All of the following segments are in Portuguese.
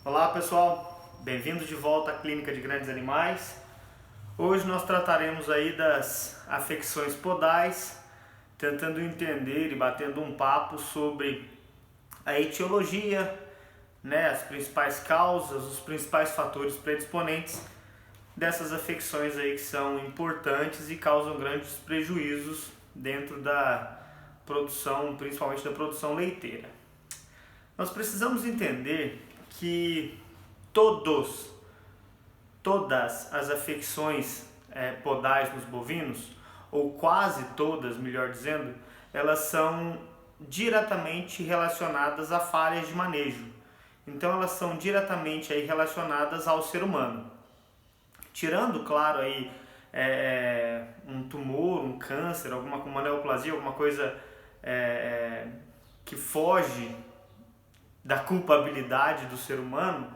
Olá pessoal, bem-vindos de volta à Clínica de Grandes Animais. Hoje nós trataremos aí das afecções podais, tentando entender e batendo um papo sobre a etiologia, as principais causas, os principais fatores predisponentes dessas afecções aí que são importantes e causam grandes prejuízos dentro da produção, principalmente da produção leiteira. Nós precisamos entender que todas as afecções podais nos bovinos, ou quase todas, melhor dizendo, elas são diretamente relacionadas a falhas de manejo. Então elas são diretamente aí relacionadas ao ser humano. Tirando, claro, aí, um tumor, um câncer, uma neoplasia, alguma coisa que foge da culpabilidade do ser humano,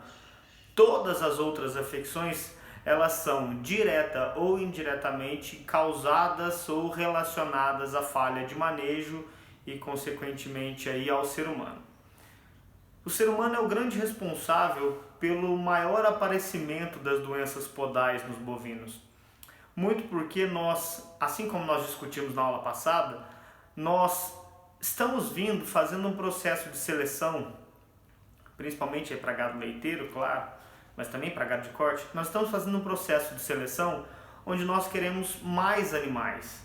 todas as outras afecções elas são direta ou indiretamente causadas ou relacionadas à falha de manejo e consequentemente aí ao ser humano. O ser humano é o grande responsável pelo maior aparecimento das doenças podais nos bovinos. Muito porque nós, assim como nós discutimos na aula passada, nós estamos fazendo um processo de seleção, principalmente para gado leiteiro, claro, mas também para gado de corte. Nós estamos fazendo um processo de seleção onde nós queremos mais animais.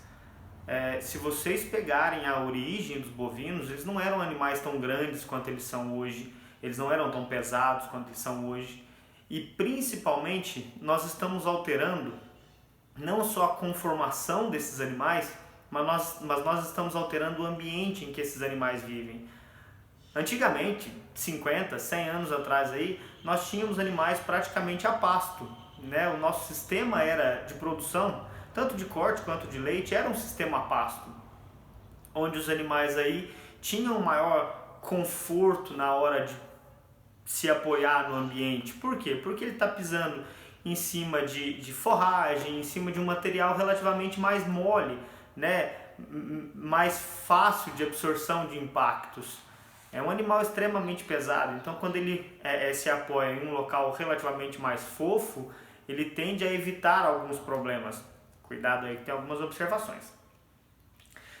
Se vocês pegarem a origem dos bovinos, eles não eram animais tão grandes quanto eles são hoje, eles não eram tão pesados quanto eles são hoje, e principalmente nós estamos alterando não só a conformação desses animais, mas nós estamos alterando o ambiente em que esses animais vivem. Antigamente, 50, 100 anos atrás aí, nós tínhamos animais praticamente a pasto, O nosso sistema era de produção, tanto de corte quanto de leite, era um sistema a pasto, onde os animais aí tinham maior conforto na hora de se apoiar no ambiente. Por quê? Porque ele está pisando em cima de forragem, em cima de um material relativamente mais mole, mais fácil de absorção de impactos. É um animal extremamente pesado, então quando ele se apoia em um local relativamente mais fofo, ele tende a evitar alguns problemas. Cuidado aí que tem algumas observações.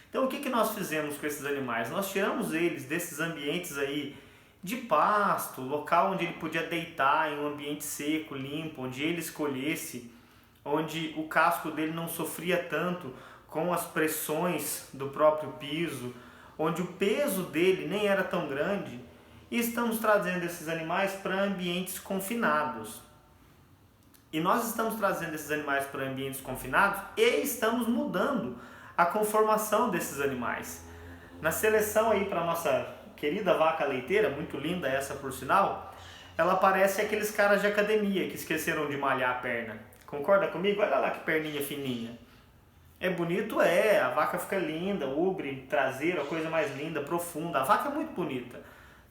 Então o que nós fizemos com esses animais? Nós tiramos eles desses ambientes aí de pasto, local onde ele podia deitar em um ambiente seco, limpo, onde ele escolhesse, onde o casco dele não sofria tanto com as pressões do próprio piso, onde o peso dele nem era tão grande, e estamos trazendo esses animais para ambientes confinados. E nós estamos trazendo esses animais para ambientes confinados e estamos mudando a conformação desses animais. Na seleção aí para a nossa querida vaca leiteira, muito linda essa por sinal, ela parece aqueles caras de academia que esqueceram de malhar a perna. Concorda comigo? Olha lá que perninha fininha. É bonito, a vaca fica linda, ubre, traseiro, a coisa mais linda, profunda, a vaca é muito bonita,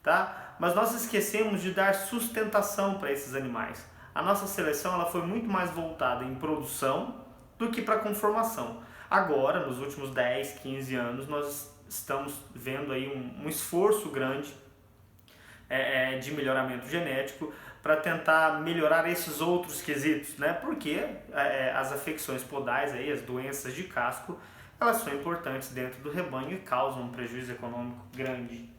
tá? Mas nós esquecemos de dar sustentação para esses animais. A nossa seleção ela foi muito mais voltada em produção do que para conformação. Agora, nos últimos 10, 15 anos, nós estamos vendo aí um esforço grande de melhoramento genético para tentar melhorar esses outros quesitos, Porque as afecções podais, aí, as doenças de casco, elas são importantes dentro do rebanho e causam um prejuízo econômico grande.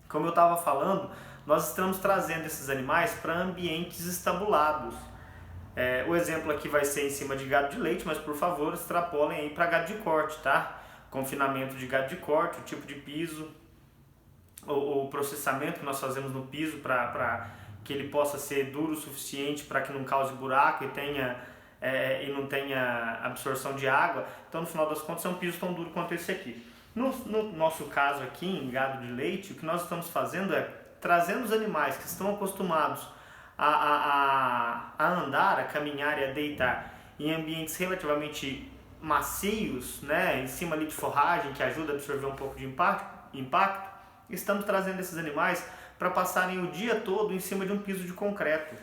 Como eu estava falando, nós estamos trazendo esses animais para ambientes estabulados. O exemplo aqui vai ser em cima de gado de leite, mas por favor extrapolem aí para gado de corte, tá? Confinamento de gado de corte, o tipo de piso, o processamento que nós fazemos no piso para que ele possa ser duro o suficiente para que não cause buraco e não tenha absorção de água. Então, no final das contas, é um piso tão duro quanto esse aqui. No nosso caso aqui, em gado de leite, o que nós estamos fazendo é trazendo os animais que estão acostumados a andar, a caminhar e a deitar em ambientes relativamente macios, em cima ali de forragem, que ajuda a absorver um pouco de impacto. Estamos trazendo esses animais para passarem o dia todo em cima de um piso de concreto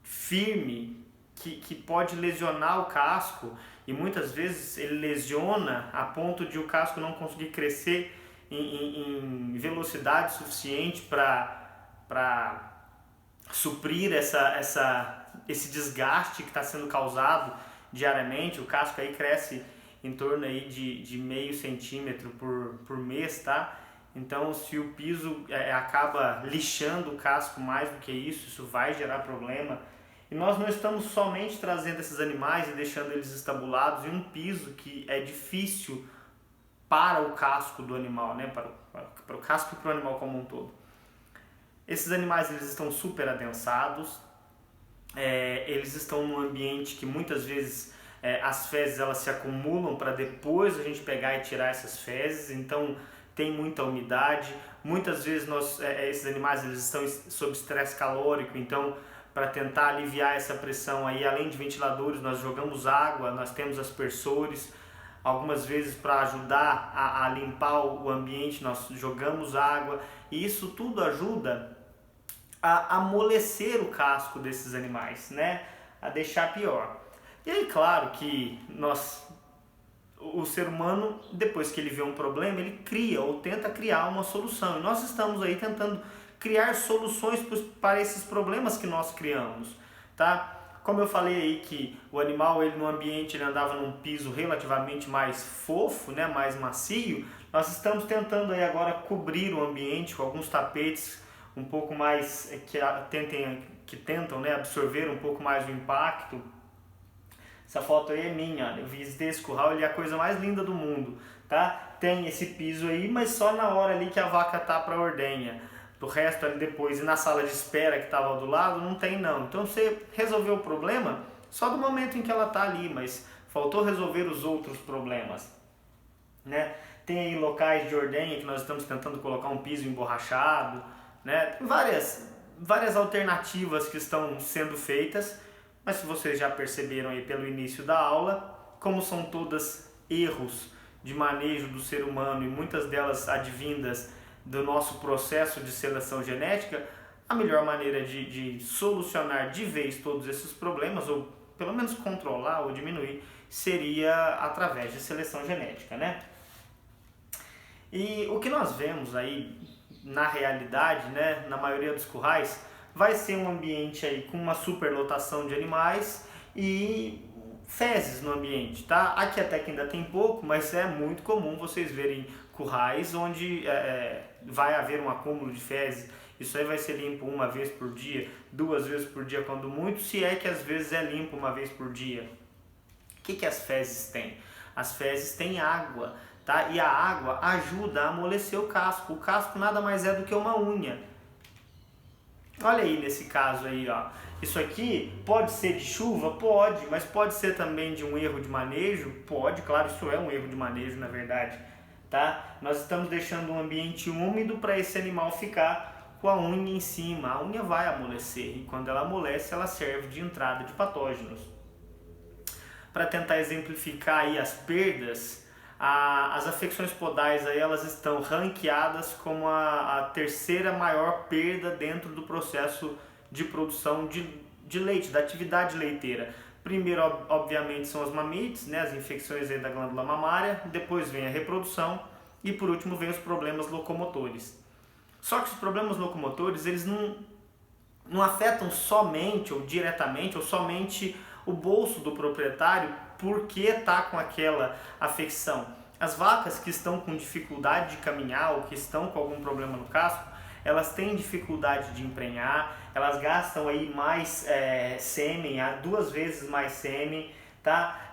firme, que pode lesionar o casco, e muitas vezes ele lesiona a ponto de o casco não conseguir crescer em velocidade suficiente para suprir esse desgaste que está sendo causado diariamente. O casco aí cresce em torno aí de meio centímetro por mês, tá? Então, se o piso acaba lixando o casco mais do que isso vai gerar problema. E nós não estamos somente trazendo esses animais e deixando eles estabulados em um piso que é difícil para o casco do animal, né? Para o casco e para o animal como um todo. Esses animais eles estão super adensados, eles estão num ambiente que muitas vezes as fezes elas se acumulam para depois a gente pegar e tirar essas fezes, então tem muita umidade. Muitas vezes esses animais eles estão sob estresse calórico, então para tentar aliviar essa pressão aí, além de ventiladores, nós jogamos água, nós temos aspersores. Algumas vezes para ajudar a limpar o ambiente nós jogamos água, e isso tudo ajuda a amolecer o casco desses animais, né? A deixar pior. E aí, claro que o ser humano, depois que ele vê um problema, ele cria ou tenta criar uma solução. E nós estamos aí tentando criar soluções para esses problemas que nós criamos, tá? Como eu falei aí que o animal ele no ambiente ele andava num piso relativamente mais fofo, né, mais macio, nós estamos tentando aí agora cobrir o ambiente com alguns tapetes um pouco mais que tentam, né, absorver um pouco mais o impacto. Essa foto aí é minha, eu visitei esse curral, ele é a coisa mais linda do mundo, tá? Tem esse piso aí, mas só na hora ali que a vaca tá para ordenha. Do resto ali depois, e na sala de espera que estava do lado, não tem não. Então você resolveu o problema só do momento em que ela está ali, mas faltou resolver os outros problemas, né? Tem aí locais de ordenha que nós estamos tentando colocar um piso emborrachado, né? Tem várias alternativas que estão sendo feitas, mas se vocês já perceberam aí pelo início da aula, como são todas erros de manejo do ser humano e muitas delas advindas do nosso processo de seleção genética, a melhor maneira de solucionar de vez todos esses problemas, ou pelo menos controlar ou diminuir, seria através de seleção genética, né? E o que nós vemos aí na realidade, né, na maioria dos currais, vai ser um ambiente aí com uma superlotação de animais e fezes no ambiente, tá? Aqui até que ainda tem pouco, mas é muito comum vocês verem currais onde vai haver um acúmulo de fezes. Isso aí vai ser limpo uma vez por dia, 2 vezes por dia quando muito, se é que às vezes é limpo uma vez por dia. O que as fezes têm? As fezes têm água, tá? E a água ajuda a amolecer o casco. O casco nada mais é do que uma unha. Olha aí nesse caso aí, ó. Isso aqui pode ser de chuva? Pode, mas pode ser também de um erro de manejo? Pode, claro, isso é um erro de manejo na verdade, tá? Nós estamos deixando um ambiente úmido para esse animal ficar com a unha em cima. A unha vai amolecer e quando ela amolece ela serve de entrada de patógenos. Para tentar exemplificar aí as perdas, as afecções podais aí, elas estão ranqueadas como a terceira maior perda dentro do processo de produção de leite, da atividade leiteira. Primeiro, obviamente, são as mamites, né, as infecções aí da glândula mamária, depois vem a reprodução e por último vem os problemas locomotores. Só que os problemas locomotores, eles não afetam somente ou diretamente ou somente o bolso do proprietário porque está com aquela afecção. As vacas que estão com dificuldade de caminhar ou que estão com algum problema no casco, elas têm dificuldade de emprenhar, elas gastam aí mais sêmen, 2 vezes mais sêmen, tá?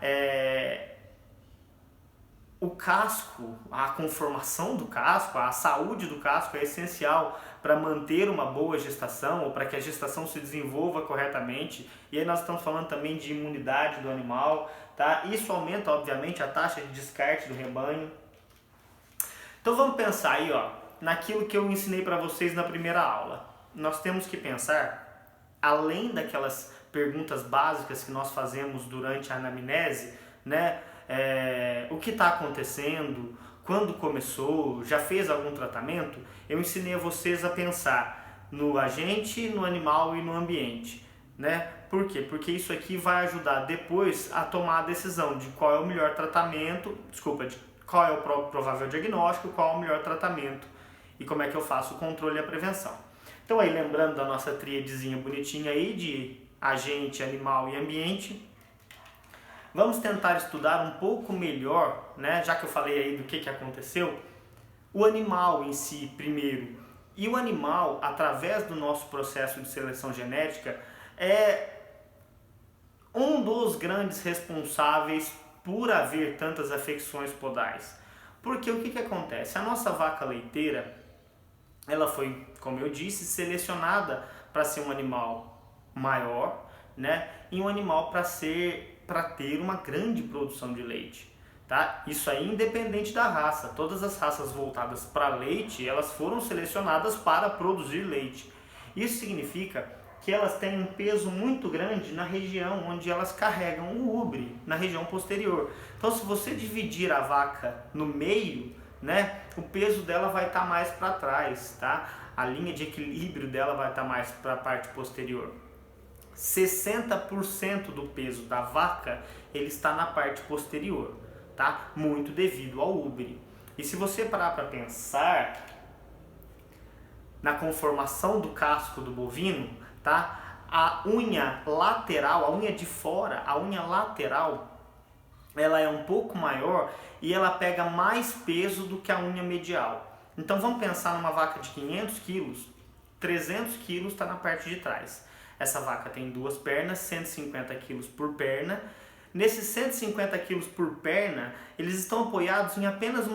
O casco, a conformação do casco, a saúde do casco é essencial para manter uma boa gestação ou para que a gestação se desenvolva corretamente. E aí nós estamos falando também de imunidade do animal, tá? Isso aumenta, obviamente, a taxa de descarte do rebanho. Então vamos pensar aí, ó, naquilo que eu ensinei para vocês na primeira aula. Nós temos que pensar, além daquelas perguntas básicas que nós fazemos durante a anamnese, né? O que está acontecendo, quando começou, já fez algum tratamento? Eu ensinei a vocês a pensar no agente, no animal e no ambiente, né? Por quê? Porque isso aqui vai ajudar depois a tomar a decisão de qual é o melhor tratamento, de qual é o provável diagnóstico, qual é o melhor tratamento e como é que eu faço o controle e a prevenção. Então aí, lembrando da nossa tríadezinha bonitinha aí de agente, animal e ambiente, vamos tentar estudar um pouco melhor, né, já que eu falei aí do que aconteceu, o animal em si primeiro. E o animal, através do nosso processo de seleção genética, é um dos grandes responsáveis por haver tantas afecções podais. Porque o que acontece? A nossa vaca leiteira, ela foi, como eu disse, selecionada para ser um animal maior, né? E um animal para ter uma grande produção de leite, tá? Isso aí independente da raça. Todas as raças voltadas para leite, elas foram selecionadas para produzir leite. Isso significa que elas têm um peso muito grande na região onde elas carregam o ubre, na região posterior. Então, se você dividir a vaca no meio, né, o peso dela vai estar mais para trás, tá? A linha de equilíbrio dela vai estar mais para a parte posterior. 60% do peso da vaca ele está na parte posterior, tá? Muito devido ao ubre. E se você parar para pensar na conformação do casco do bovino, tá? A unha lateral, a unha de fora, a unha lateral, ela é um pouco maior e ela pega mais peso do que a unha medial. Então vamos pensar numa vaca de 500 quilos, 300 quilos está na parte de trás. Essa vaca tem duas pernas, 150 quilos por perna. Nesses 150 quilos por perna, eles estão apoiados em apenas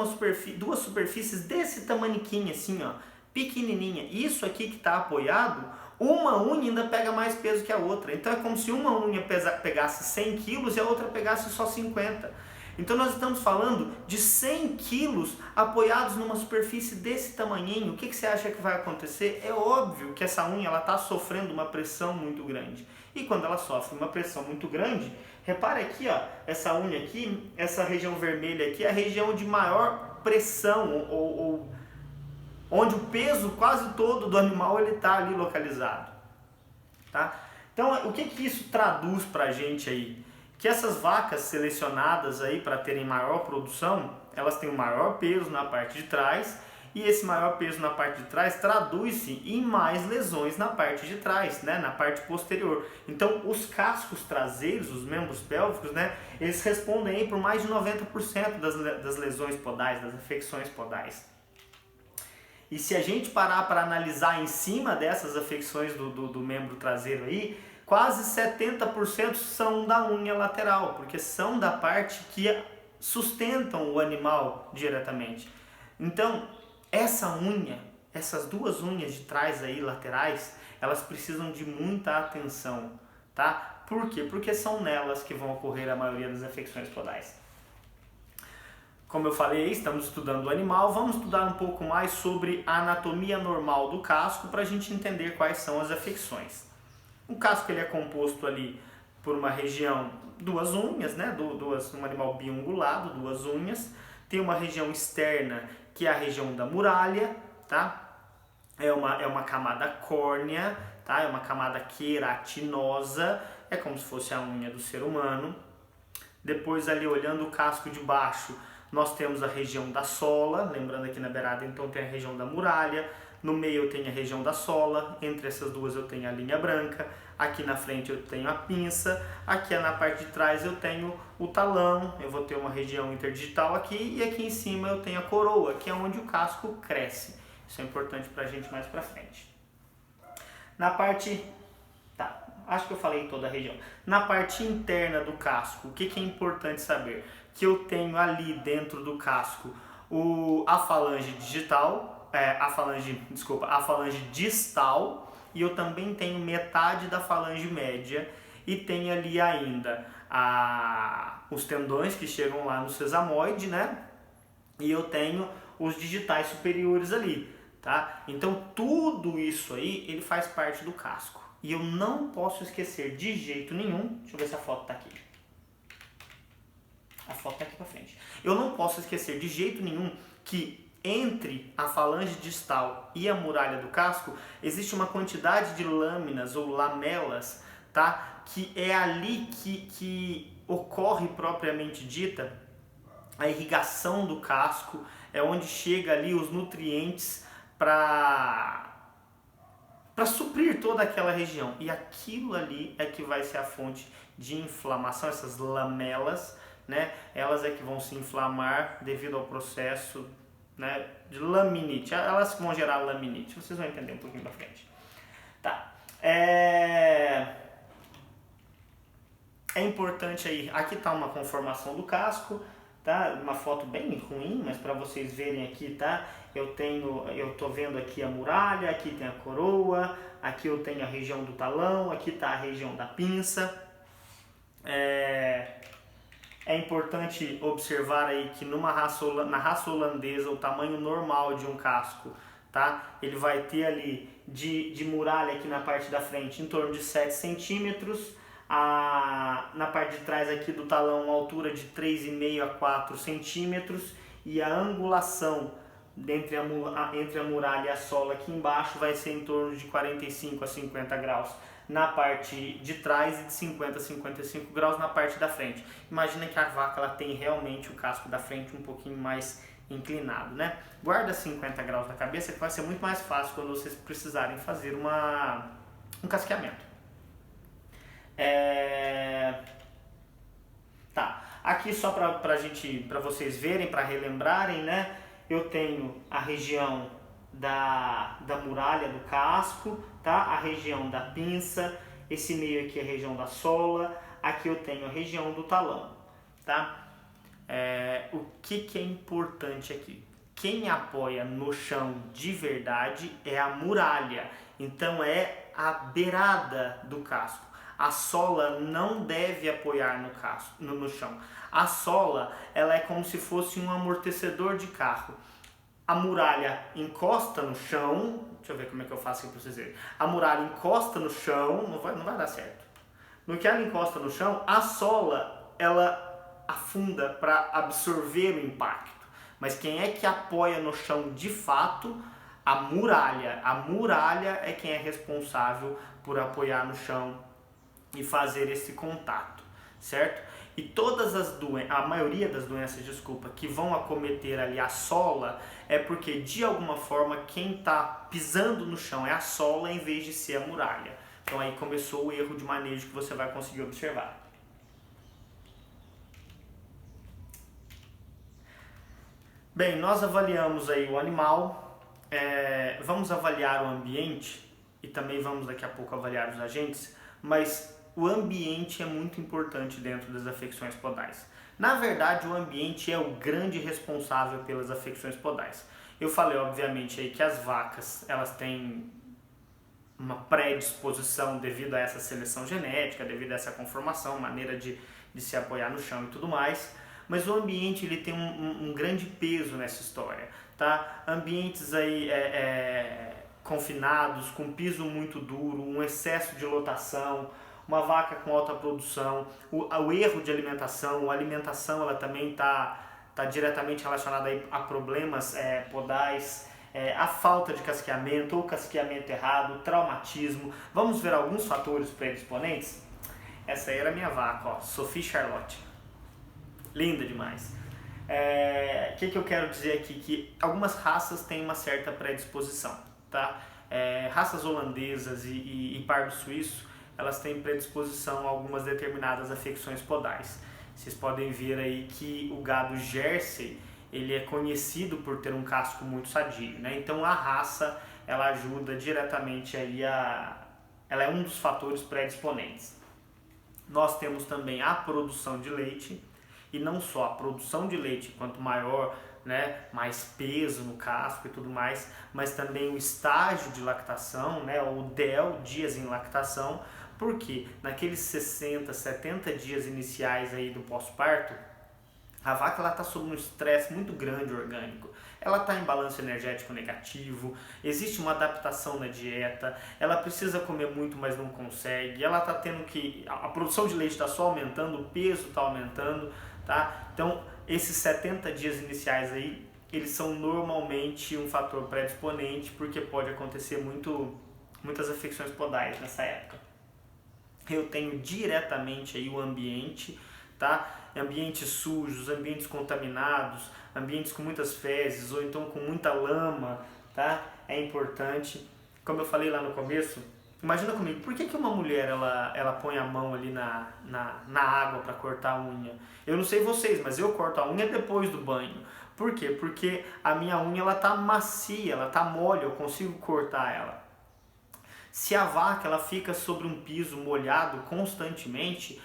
duas superfícies desse tamaniquinho assim, ó, pequenininha. Isso aqui que está apoiado, uma unha ainda pega mais peso que a outra. Então é como se uma unha pegasse 100 quilos e a outra pegasse só 50. Então nós estamos falando de 100 quilos apoiados numa superfície desse tamanhinho. O que você acha que vai acontecer? É óbvio que essa unha está sofrendo uma pressão muito grande. E quando ela sofre uma pressão muito grande, repare aqui, ó, essa unha aqui, essa região vermelha aqui é a região de maior pressão, ou onde o peso quase todo do animal está ali localizado. Tá? Então o que isso traduz para a gente aí? Que essas vacas selecionadas aí para terem maior produção, elas têm um maior peso na parte de trás, e esse maior peso na parte de trás traduz-se em mais lesões na parte de trás, né, na parte posterior. Então os cascos traseiros, os membros pélvicos, né, eles respondem aí por mais de 90% das lesões podais, das afecções podais. E se a gente parar para analisar em cima dessas afecções do membro traseiro aí, quase 70% são da unha lateral, porque são da parte que sustentam o animal diretamente. Então, essa unha, essas duas unhas de trás aí, laterais, elas precisam de muita atenção, tá? Por quê? Porque são nelas que vão ocorrer a maioria das afecções podais. Como eu falei, estamos estudando o animal, vamos estudar um pouco mais sobre a anatomia normal do casco para a gente entender quais são as afecções. O casco ele é composto ali por uma região, duas unhas, né? Um animal biungulado, duas unhas. Tem uma região externa que é a região da muralha, tá? É uma camada córnea, tá? É uma camada queratinosa, é como se fosse a unha do ser humano. Depois ali olhando o casco de baixo, nós temos a região da sola, lembrando aqui na beirada então tem a região da muralha. No meio eu tenho a região da sola, entre essas duas eu tenho a linha branca, aqui na frente eu tenho a pinça, aqui na parte de trás eu tenho o talão, eu vou ter uma região interdigital aqui, e aqui em cima eu tenho a coroa, que é onde o casco cresce. Isso é importante pra gente mais pra frente. Na parte... tá, acho que eu falei toda a região. Na parte interna do casco, o que é importante saber? Que eu tenho ali dentro do casco a falange digital, a falange distal, e eu também tenho metade da falange média, e tenho ali ainda os tendões que chegam lá no sesamoide, né? E eu tenho os digitais superiores ali, tá? Então tudo isso aí, ele faz parte do casco. E eu não posso esquecer de jeito nenhum, deixa eu ver se a foto tá aqui. A foto tá aqui pra frente. Eu não posso esquecer de jeito nenhum que entre a falange distal e a muralha do casco existe uma quantidade de lâminas ou lamelas, tá? Que é ali que ocorre propriamente dita a irrigação do casco, é onde chega ali os nutrientes para para suprir toda aquela região. E aquilo ali é que vai ser a fonte de inflamação, essas lamelas, né? Elas é que vão se inflamar devido ao processo, né, de laminite. Elas vão gerar laminite. Vocês vão entender um pouquinho pra frente. Tá. É importante aí, aqui tá uma conformação do casco, tá? Uma foto bem ruim, mas para vocês verem aqui, tá? Eu tô vendo aqui a muralha, aqui tem a coroa, aqui eu tenho a região do talão, aqui tá a região da pinça. É importante observar aí que na raça holandesa o tamanho normal de um casco, tá? Ele vai ter ali de muralha aqui na parte da frente em torno de 7 centímetros, na parte de trás aqui do talão uma altura de 3,5 a 4 centímetros e a angulação entre a muralha e a sola aqui embaixo vai ser em torno de 45 a 50 graus na parte de trás e de 50 a 55 graus na parte da frente. Imagina que a vaca ela tem realmente o casco da frente um pouquinho mais inclinado, né? Guarda 50 graus na cabeça que vai ser muito mais fácil quando vocês precisarem fazer um casqueamento. Tá, aqui só para vocês verem, para relembrarem, né? Eu tenho a região da muralha do casco, tá? A região da pinça, esse meio aqui é a região da sola, aqui eu tenho a região do talão, tá? O que é importante aqui? Quem apoia no chão de verdade é a muralha, então é a beirada do casco. A sola não deve apoiar no chão. A sola ela é como se fosse um amortecedor de carro. A muralha encosta no chão, deixa eu ver como é que eu faço aqui para vocês verem. A muralha encosta no chão, não vai dar certo. No que ela encosta no chão, a sola ela afunda para absorver o impacto. Mas quem é que apoia no chão de fato? A muralha. A muralha é quem é responsável por apoiar no chão e fazer esse contato, certo? E a maioria das doenças, que vão acometer ali a sola é porque de alguma forma quem está pisando no chão é a sola em vez de ser a muralha. Então aí começou o erro de manejo que você vai conseguir observar. Bem, nós avaliamos aí o animal, vamos avaliar o ambiente e também vamos daqui a pouco avaliar os agentes, mas o ambiente é muito importante dentro das afecções podais. Na verdade, o ambiente é o grande responsável pelas afecções podais. Eu falei, obviamente, aí que as vacas elas têm uma predisposição devido a essa seleção genética, devido a essa conformação, maneira de se apoiar no chão e tudo mais. Mas o ambiente ele tem um grande peso nessa história, tá? Ambientes aí confinados, com piso muito duro, um excesso de lotação, uma vaca com alta produção, o erro de alimentação, a alimentação ela também está diretamente relacionada aí a problemas podais, a falta de casqueamento ou casqueamento errado, traumatismo. Vamos ver alguns fatores predisponentes? Essa aí era a minha vaca, ó, Sophie Charlotte. Linda demais. O que eu quero dizer aqui? Que algumas raças têm uma certa predisposição, tá? Raças holandesas e pardo suíço, elas têm predisposição a algumas determinadas afecções podais. Vocês podem ver aí que o gado Jersey, ele é conhecido por ter um casco muito sadio, né? Então a raça, ela ajuda diretamente aí ela é um dos fatores predisponentes. Nós temos também a produção de leite, e não só a produção de leite, quanto maior, né, mais peso no casco e tudo mais, mas também o estágio de lactação, né, o DEL, dias em lactação, porque naqueles 60, 70 dias iniciais aí do pós-parto, a vaca está sob um estresse muito grande orgânico. Ela está em balanço energético negativo, existe uma adaptação na dieta, ela precisa comer muito, mas não consegue, ela está tendo que... A produção de leite está só aumentando, o peso está aumentando, tá? Então, esses 70 dias iniciais aí, eles são normalmente um fator predisponente, porque pode acontecer muitas afecções podais nessa época. Eu tenho diretamente aí o ambiente, tá? Ambientes sujos, ambientes contaminados, ambientes com muitas fezes ou então com muita lama, tá? É importante. como eu falei lá no começo, imagina comigo, por que uma mulher ela põe a mão ali na água para cortar a unha? Eu não sei vocês, mas eu corto a unha depois do banho. Por quê? Porque a minha unha ela tá macia, ela tá mole, eu consigo cortar ela. Se a vaca ela fica sobre um piso molhado constantemente,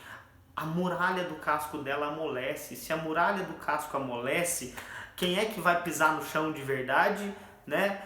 a muralha do casco dela amolece. Se a muralha do casco amolece, quem é que vai pisar no chão de verdade? Né?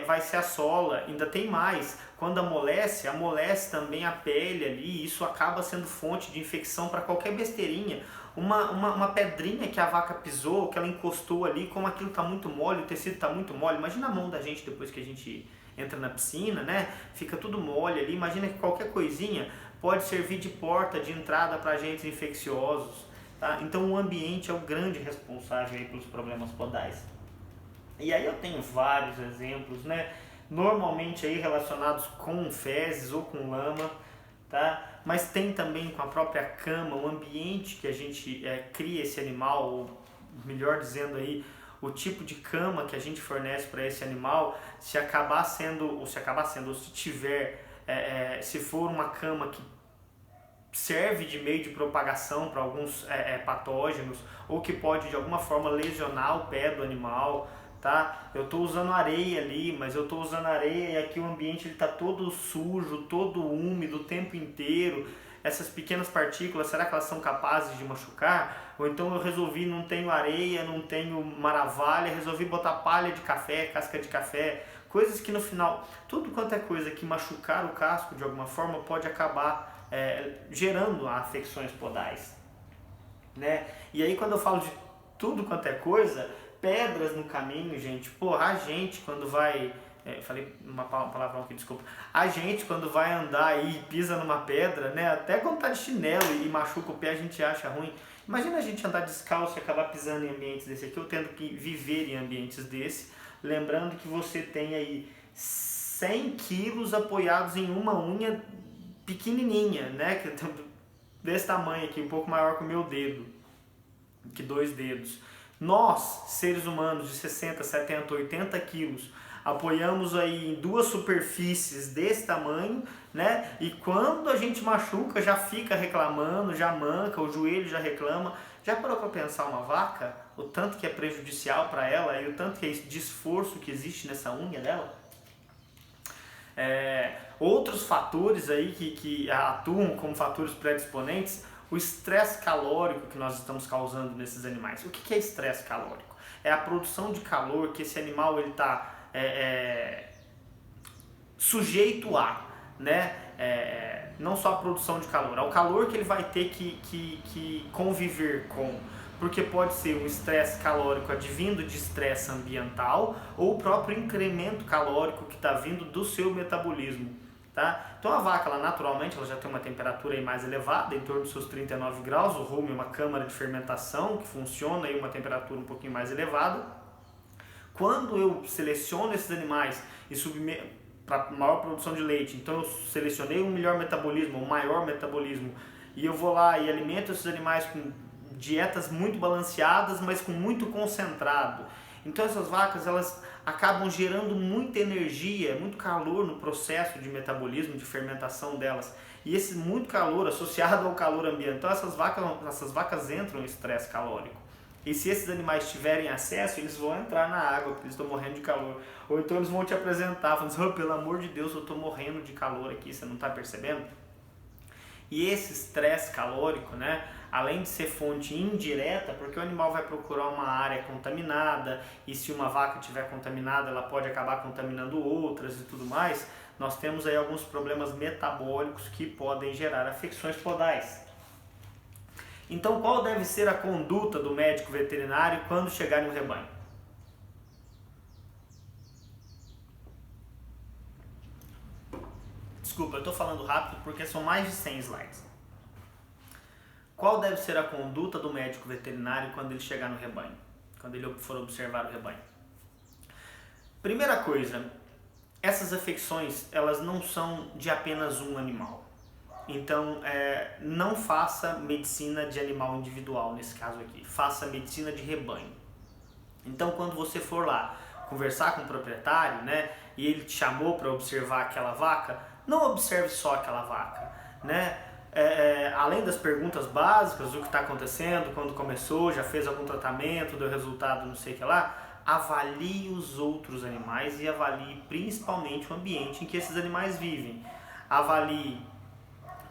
Vai ser a sola. Ainda tem mais, quando amolece também a pele ali, e isso acaba sendo fonte de infecção para qualquer besteirinha. Uma pedrinha que a vaca pisou, que ela encostou ali, como aquilo está muito mole, o tecido está muito mole, imagina a mão da gente depois que a gente entra na piscina, né? Fica tudo mole ali, imagina que qualquer coisinha pode servir de porta de entrada para agentes infecciosos, tá? Então o ambiente é o grande responsável aí pelos problemas podais. E aí eu tenho vários exemplos, né? Normalmente aí relacionados com fezes ou com lama, tá? Mas tem também com a própria cama, o ambiente que a gente cria esse animal, ou melhor dizendo aí, o tipo de cama que a gente fornece para esse animal, se tiver, se for uma cama que serve de meio de propagação para alguns patógenos, ou que pode de alguma forma lesionar o pé do animal, tá? Eu estou usando areia ali, mas eu estou usando areia e aqui o ambiente está todo sujo, todo úmido o tempo inteiro. Essas pequenas partículas, será que elas são capazes de machucar? Ou então eu resolvi, não tenho areia, não tenho maravilha, resolvi botar palha de café, casca de café, coisas que no final, tudo quanto é coisa que machucar o casco de alguma forma pode acabar gerando afecções podais, né? E aí quando eu falo de tudo quanto é coisa, pedras no caminho, gente, porra, a gente quando vai... falei uma palavrão aqui, desculpa. A gente quando vai andar e pisa numa pedra, né? Até quando tá de chinelo e machuca o pé, a gente acha ruim. Imagina a gente andar descalço e acabar pisando em ambientes desse aqui, ou tendo que viver em ambientes desse. Lembrando que você tem aí 100 quilos apoiados em uma unha pequenininha, né? Desse tamanho aqui, um pouco maior que o meu dedo, que 2 dedos. Nós, seres humanos de 60, 70, 80 quilos, apoiamos aí em 2 superfícies desse tamanho, né? E quando a gente machuca, já fica reclamando, já manca, o joelho já reclama. Já parou para pensar uma vaca? O tanto que é prejudicial para ela e o tanto que é de esforço que existe nessa unha dela? Outros fatores aí que atuam como fatores predisponentes, o estresse calórico que nós estamos causando nesses animais. O que é estresse calórico? É a produção de calor que esse animal está sujeito a, né? Não só a produção de calor, ao calor que ele vai ter que conviver com, porque pode ser um estresse calórico advindo de estresse ambiental ou o próprio incremento calórico que está vindo do seu metabolismo, tá? Então a vaca, ela, naturalmente, ela já tem uma temperatura aí mais elevada, em torno dos seus 39 graus, o rumen é uma câmara de fermentação que funciona em uma temperatura um pouquinho mais elevada. Quando eu seleciono esses animais e para maior produção de leite, então eu selecionei um melhor metabolismo, um maior metabolismo, e eu vou lá e alimento esses animais com dietas muito balanceadas, mas com muito concentrado. Então essas vacas, elas acabam gerando muita energia, muito calor no processo de metabolismo, de fermentação delas. E esse muito calor associado ao calor ambiental, essas vacas entram em estresse calórico. E se esses animais tiverem acesso, eles vão entrar na água, porque eles estão morrendo de calor. Ou então eles vão te apresentar, falando assim, oh, pelo amor de Deus, eu estou morrendo de calor aqui, você não está percebendo? E esse estresse calórico, né, além de ser fonte indireta, porque o animal vai procurar uma área contaminada, e se uma vaca estiver contaminada, ela pode acabar contaminando outras e tudo mais, nós temos aí alguns problemas metabólicos que podem gerar afecções podais. Então, qual deve ser a conduta do médico veterinário quando chegar em um rebanho? Desculpa, eu estou falando rápido porque são mais de 100 slides. Qual deve ser a conduta do médico veterinário quando ele chegar no rebanho? Quando ele for observar o rebanho? Primeira coisa, essas afecções, elas não são de apenas um animal. Então, não faça medicina de animal individual nesse caso aqui, faça medicina de rebanho. Então, quando você for lá conversar com o proprietário, né, e ele te chamou para observar aquela vaca, não observe só aquela vaca, né? Além das perguntas básicas, o que está acontecendo, quando começou, já fez algum tratamento, deu resultado, não sei o que lá, avalie os outros animais e avalie principalmente o ambiente em que esses animais vivem. Avalie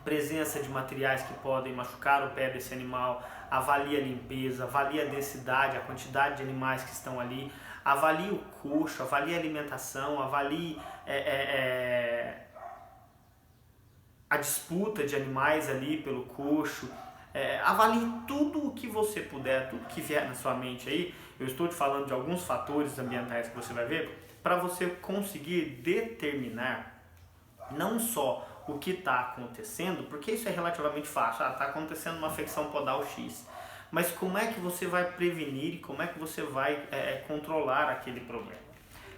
presença de materiais que podem machucar o pé desse animal, avalie a limpeza, avalie a densidade, a quantidade de animais que estão ali, avalie o coxo, avalie a alimentação, avalie a disputa de animais ali pelo coxo, avalie tudo o que você puder, tudo que vier na sua mente aí. Eu estou te falando de alguns fatores ambientais que você vai ver, para você conseguir determinar não só o que está acontecendo, porque isso é relativamente fácil, está acontecendo uma afecção podal X, mas como é que você vai prevenir e como é que você vai controlar aquele problema.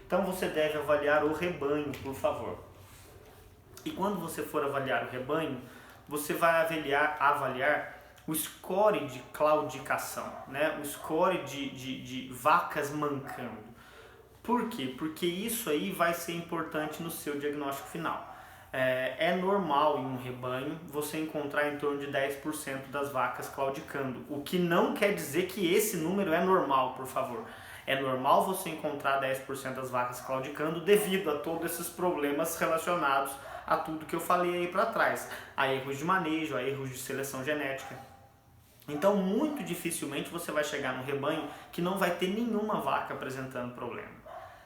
Então você deve avaliar o rebanho, por favor. E quando você for avaliar o rebanho, você vai avaliar o score de claudicação, né? O score de vacas mancando. Por quê? Porque isso aí vai ser importante no seu diagnóstico final. É normal em um rebanho você encontrar em torno de 10% das vacas claudicando, o que não quer dizer que esse número é normal, por favor. É normal você encontrar 10% das vacas claudicando devido a todos esses problemas relacionados a tudo que eu falei aí para trás, a erros de manejo, a erros de seleção genética. Então, muito dificilmente você vai chegar num rebanho que não vai ter nenhuma vaca apresentando problema.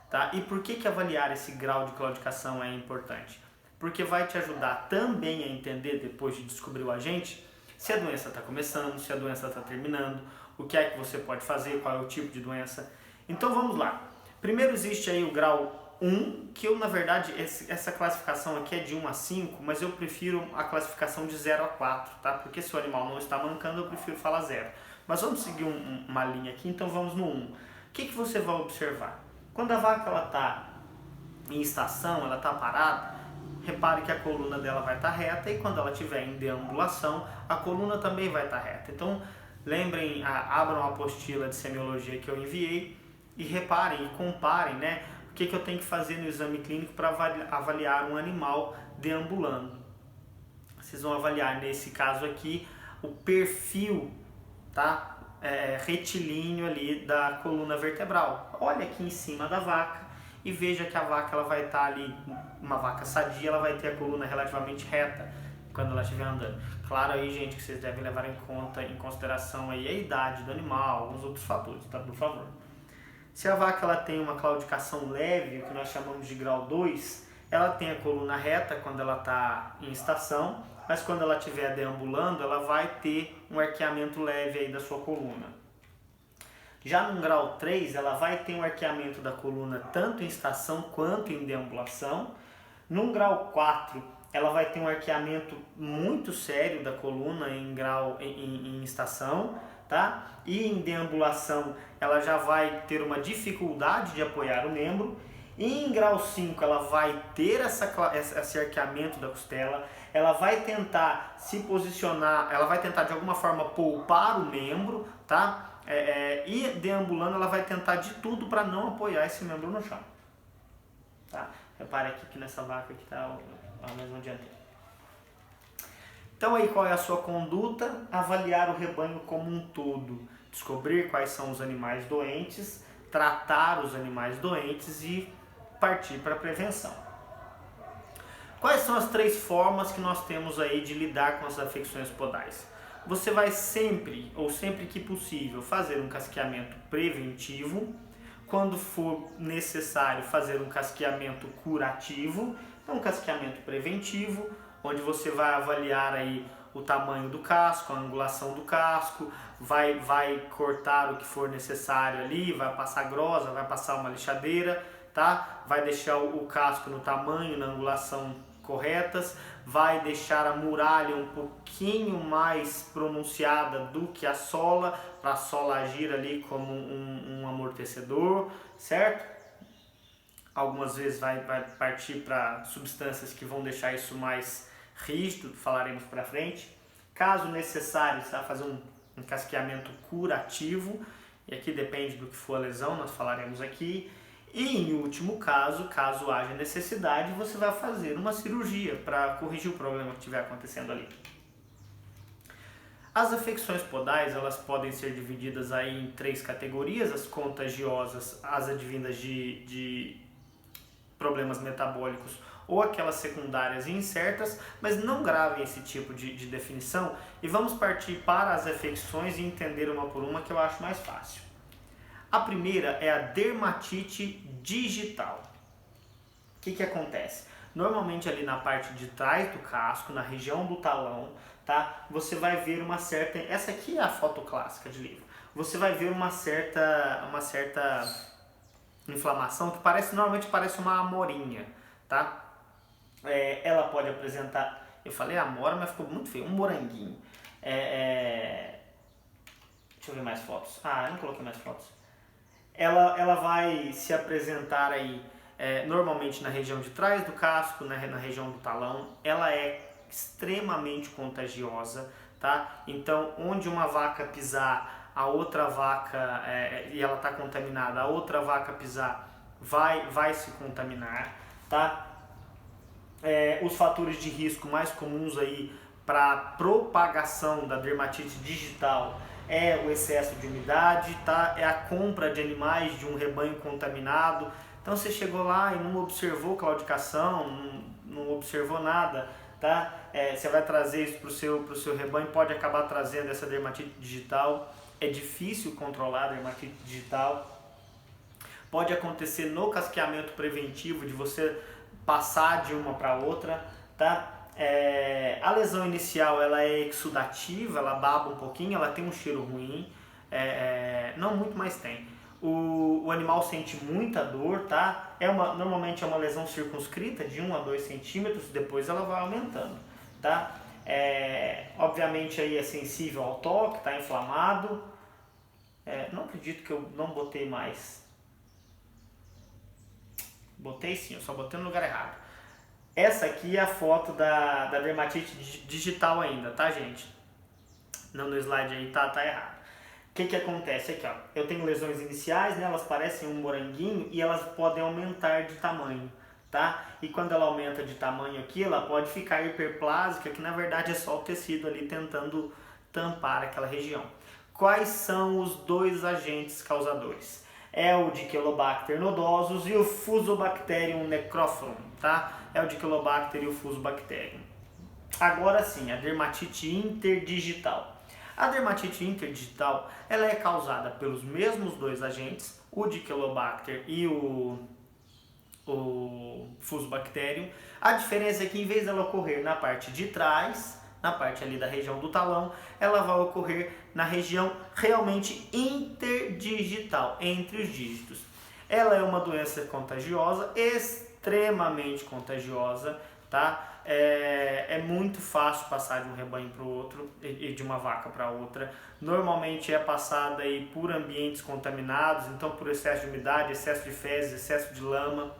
Tá? E por que avaliar esse grau de claudicação é importante? Porque vai te ajudar também a entender, depois de descobrir o agente, se a doença está começando, se a doença está terminando, o que é que você pode fazer, qual é o tipo de doença. Então vamos lá. Primeiro existe aí o grau 1, que eu na verdade, essa classificação aqui é de 1 a 5, mas eu prefiro a classificação de 0 a 4, tá? Porque se o animal não está mancando, eu prefiro falar 0. Mas vamos seguir uma linha aqui, então vamos no 1. O que você vai observar? Quando a vaca está em estação, ela está parada, repare que a coluna dela vai estar reta e quando ela estiver em deambulação, a coluna também vai estar reta. Então, lembrem, abram a apostila de semiologia que eu enviei e reparem e comparem, né, o que eu tenho que fazer no exame clínico para avaliar um animal deambulando. Vocês vão avaliar, nesse caso aqui, o perfil, tá, retilíneo ali da coluna vertebral. Olha aqui em cima da vaca e veja que a vaca ela vai estar ali, uma vaca sadia, ela vai ter a coluna relativamente reta quando ela estiver andando. Claro aí, gente, que vocês devem levar em consideração aí a idade do animal, alguns outros fatores, tá? Por favor. Se a vaca ela tem uma claudicação leve, o que nós chamamos de grau 2, ela tem a coluna reta quando ela está em estação, mas quando ela estiver deambulando, ela vai ter um arqueamento leve aí da sua coluna. Já no grau 3, ela vai ter um arqueamento da coluna tanto em estação quanto em deambulação. No grau 4, ela vai ter um arqueamento muito sério da coluna em estação, tá? E em deambulação ela já vai ter uma dificuldade de apoiar o membro. E em grau 5 ela vai ter esse arqueamento da costela, ela vai tentar se posicionar, ela vai tentar de alguma forma poupar o membro, tá? E deambulando ela vai tentar de tudo para não apoiar esse membro no chão. Tá? Repare aqui que nessa vaca aqui está a mesma dianteira. Então aí qual é a sua conduta? Avaliar o rebanho como um todo, descobrir quais são os animais doentes, tratar os animais doentes e partir para a prevenção. Quais são as 3 formas que nós temos aí de lidar com as afecções podais? Você vai sempre, ou sempre que possível, fazer um casqueamento preventivo. Quando for necessário, fazer um casqueamento curativo. Então, um casqueamento preventivo, onde você vai avaliar aí o tamanho do casco, a angulação do casco, vai cortar o que for necessário ali, vai passar grosa, vai passar uma lixadeira, tá? Vai deixar o casco no tamanho, na angulação corretas, vai deixar a muralha um pouquinho mais pronunciada do que a sola, para a sola agir ali como um amortecedor, certo? Algumas vezes vai partir para substâncias que vão deixar isso mais rígido, falaremos para frente. Caso necessário, você vai fazer um casqueamento curativo, e aqui depende do que for a lesão, nós falaremos aqui. E em último caso, caso haja necessidade, você vai fazer uma cirurgia para corrigir o problema que estiver acontecendo ali. As afecções podais, elas podem ser divididas aí em 3 categorias: as contagiosas, as advindas de problemas metabólicos ou aquelas secundárias e incertas, mas não gravem esse tipo de definição, e vamos partir para as afecções e entender uma por uma, que eu acho mais fácil. A primeira é a dermatite digital. O que acontece? Normalmente ali na parte de trás do casco, na região do talão, tá? Você vai ver uma certa... Essa aqui é a foto clássica de livro. Você vai ver uma certa inflamação que normalmente parece uma amorinha, tá? Ela pode apresentar... Eu falei amora, mas ficou muito feio. Um moranguinho. Deixa eu ver mais fotos. Ah, eu não coloquei mais fotos. Ela vai se apresentar aí normalmente na região de trás do casco, na região do talão. Ela é extremamente contagiosa, tá? Então, onde uma vaca pisar, a outra vaca, e ela está contaminada, a outra vaca pisar, vai se contaminar, tá? Os fatores de risco mais comuns aí para propagação da dermatite digital é o excesso de umidade, tá? É a compra de animais de um rebanho contaminado. Então você chegou lá e não observou claudicação, não observou nada, tá? Você vai trazer isso pro seu rebanho, pode acabar trazendo essa dermatite digital. É difícil controlar a dermatite digital. Pode acontecer no casqueamento preventivo, de você passar de uma para outra, tá? A lesão inicial ela é exudativa, ela baba um pouquinho, ela tem um cheiro ruim, não muito, mas tem. O animal sente muita dor, tá? Normalmente é uma lesão circunscrita de 1 a 2 centímetros, depois ela vai aumentando, tá? Obviamente aí é sensível ao toque, tá inflamado. Não acredito que eu não botei mais. Botei sim, eu só botei no lugar errado. Essa aqui é a foto da dermatite digital ainda, tá, gente? Não, no slide aí tá errado. O que acontece aqui, ó? Eu tenho lesões iniciais, né? Elas parecem um moranguinho e elas podem aumentar de tamanho, tá? E quando ela aumenta de tamanho aqui, ela pode ficar hiperplásica, que na verdade é só o tecido ali tentando tampar aquela região. Quais são os 2 agentes causadores? É o Dichelobacter nodosus e o Fusobacterium necrophorum, tá? É o Dichelobacter e o Fusobacterium. Agora sim, a dermatite interdigital. A dermatite interdigital, ela é causada pelos mesmos 2 agentes, o Dichelobacter e o Fusobacterium. A diferença é que em vez dela ocorrer na parte de trás, na parte ali da região do talão, ela vai ocorrer na região realmente interdigital, entre os dígitos. Ela é uma doença contagiosa, extremamente contagiosa, tá? É muito fácil passar de um rebanho para o outro e de uma vaca para outra. Normalmente é passada aí por ambientes contaminados, então por excesso de umidade, excesso de fezes, excesso de lama.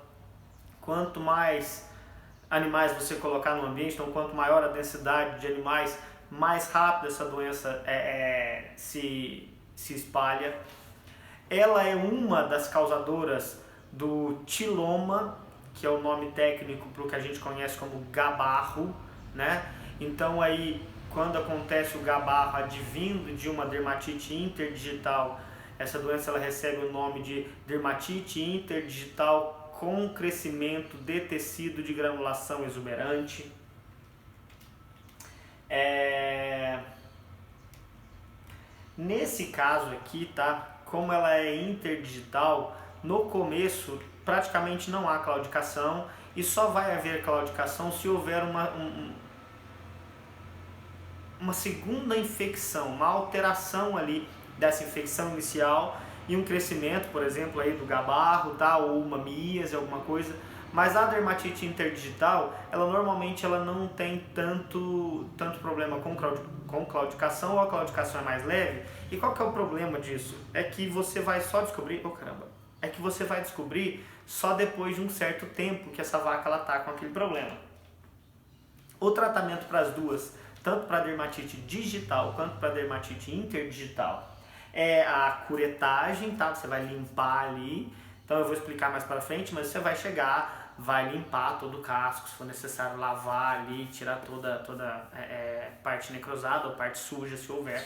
Quanto mais animais você colocar no ambiente, então quanto maior a densidade de animais, mais rápido essa doença se espalha. Ela é uma das causadoras do tiloma, que é o nome técnico para o que a gente conhece como gabarro, né? Então aí, quando acontece o gabarro advindo de uma dermatite interdigital, essa doença ela recebe o nome de dermatite interdigital com crescimento de tecido de granulação exuberante. Nesse caso aqui, tá? Como ela é interdigital, no começo praticamente não há claudicação e só vai haver claudicação se houver uma segunda infecção, uma alteração ali dessa infecção inicial e um crescimento, por exemplo, aí do gabarro, tá? Ou uma míase, alguma coisa. Mas a dermatite interdigital, ela normalmente não tem tanto problema com claudicação, ou a claudicação é mais leve. E qual que é o problema disso? É que você vai só descobrir, é que você vai descobrir só depois de um certo tempo que essa vaca tá com aquele problema. O tratamento para as duas, tanto para a dermatite digital quanto para a dermatite interdigital, é a curetagem, tá? Você vai limpar ali, Então eu vou explicar mais para frente, mas você vai chegar, vai limpar todo o casco, se for necessário lavar ali, tirar toda parte necrosada ou parte suja se houver.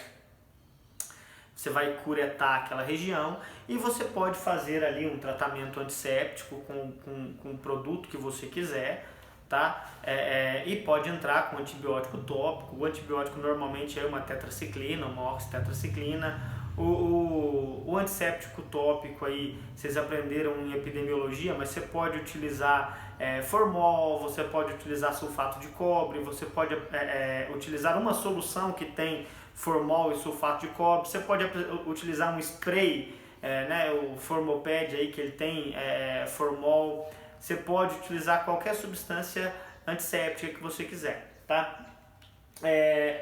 Você vai curetar aquela região e você pode fazer ali um tratamento antisséptico com o produto que você quiser, tá? E pode entrar com antibiótico tópico. O antibiótico normalmente é uma tetraciclina, uma oxitetraciclina. O antisséptico tópico aí, vocês aprenderam em epidemiologia, mas você pode utilizar formol, você pode utilizar sulfato de cobre, você pode utilizar uma solução que tem formol e sulfato de cobre, você pode utilizar um spray, né, o Formoped aí que ele tem formol, você pode utilizar qualquer substância antisséptica que você quiser, tá?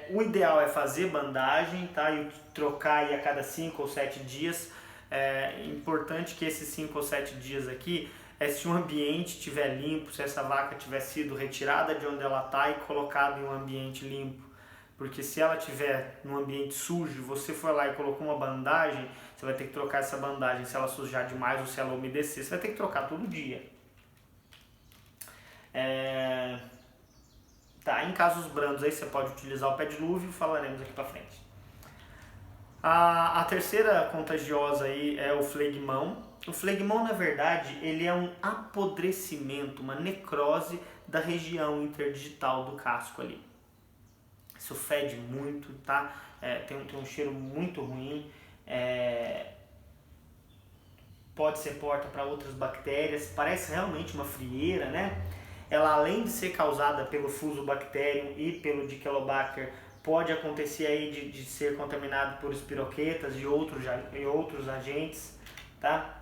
O ideal é fazer bandagem, tá? E trocar aí a cada 5 ou 7 dias. É importante que esses 5 ou 7 dias aqui, se o ambiente estiver limpo, se essa vaca tiver sido retirada de onde ela está e colocada em um ambiente limpo. Porque se ela estiver num ambiente sujo, você for lá e colocou uma bandagem, você vai ter que trocar essa bandagem se ela sujar demais ou se ela umedecer. Você vai ter que trocar todo dia. Tá, em casos brandos aí você pode utilizar o pé dilúvio, falaremos aqui pra frente. A terceira contagiosa aí é o flegmão. O flegmão, na verdade, ele é um apodrecimento, uma necrose da região interdigital do casco ali. Isso fede muito, tá? Tem um cheiro muito ruim. Pode ser porta para outras bactérias. Parece realmente uma frieira, né? Ela, além de ser causada pelo Fusobacterium e pelo Dichelobacter, pode acontecer aí de ser contaminado por espiroquetas e outros agentes, tá?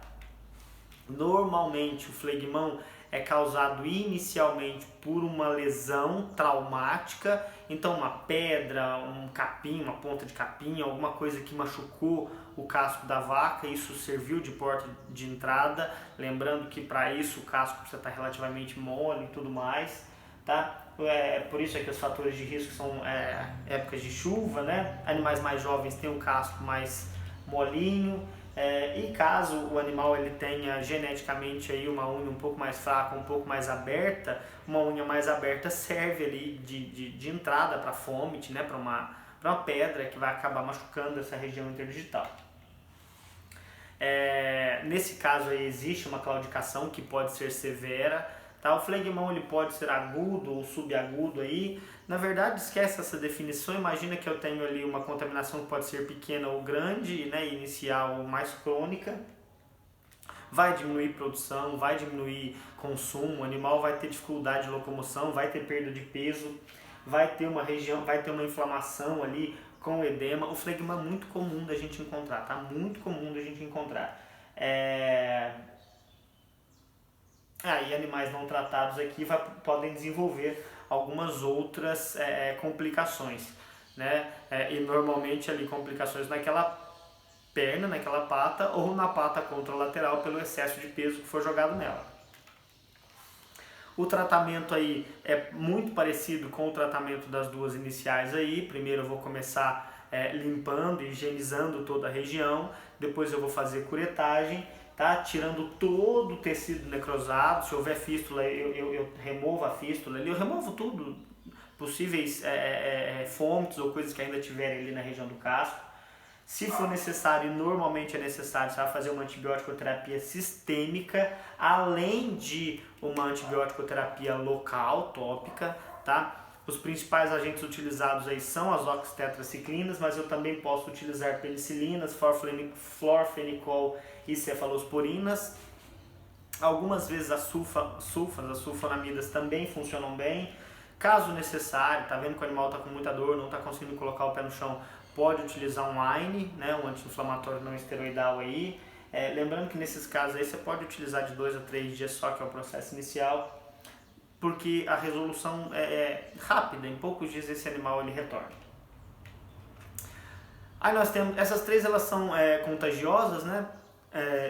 Normalmente o flegmão é causado inicialmente por uma lesão traumática, então uma pedra, um capim, uma ponta de capim, alguma coisa que machucou o casco da vaca, isso serviu de porta de entrada, lembrando que para isso o casco precisa estar relativamente mole e tudo mais, tá? Por isso é que os fatores de risco são épocas de chuva, né? Animais mais jovens têm um casco mais molinho, e caso o animal ele tenha geneticamente aí uma unha um pouco mais fraca, um pouco mais aberta, uma unha mais aberta serve ali de entrada para fômite, né? Para uma pedra que vai acabar machucando essa região interdigital. Nesse caso aí existe uma claudicação que pode ser severa, tá? O flegmão ele pode ser agudo ou subagudo aí. Na verdade, esquece essa definição, imagina que eu tenho ali uma contaminação que pode ser pequena ou grande, né? Inicial ou mais crônica. Vai diminuir produção, vai diminuir consumo, o animal vai ter dificuldade de locomoção, vai ter perda de peso, vai ter uma inflamação ali com edema. O flegma é muito comum da gente encontrar, tá? Muito comum da gente encontrar. E animais não tratados aqui podem desenvolver algumas outras complicações, né? E normalmente ali complicações naquela perna, naquela pata ou na pata contralateral pelo excesso de peso que for jogado nela. O tratamento aí é muito parecido com o tratamento das duas iniciais aí. Primeiro eu vou começar limpando, higienizando toda a região, depois eu vou fazer curetagem, tá? Tirando todo o tecido necrosado. Se houver fístula, eu removo a fístula ali, eu removo tudo, possíveis fômites ou coisas que ainda tiverem ali na região do casco. Se for necessário, normalmente é necessário, você vai fazer uma antibiótico-terapia sistêmica, além de uma antibiótico-terapia local, tópica, tá? Os principais agentes utilizados aí são as oxitetraciclinas, mas eu também posso utilizar penicilinas, florfenicol e cefalosporinas. Algumas vezes as sulfonamidas também funcionam bem. Caso necessário, tá vendo que o animal está com muita dor, não está conseguindo colocar o pé no chão, pode utilizar um AINE, né, um anti-inflamatório não esteroidal aí. Lembrando que nesses casos aí você pode utilizar de 2 a 3 dias só, que é o processo inicial, porque a resolução é rápida, em poucos dias esse animal ele retorna. Aí nós temos, essas três elas são contagiosas, né?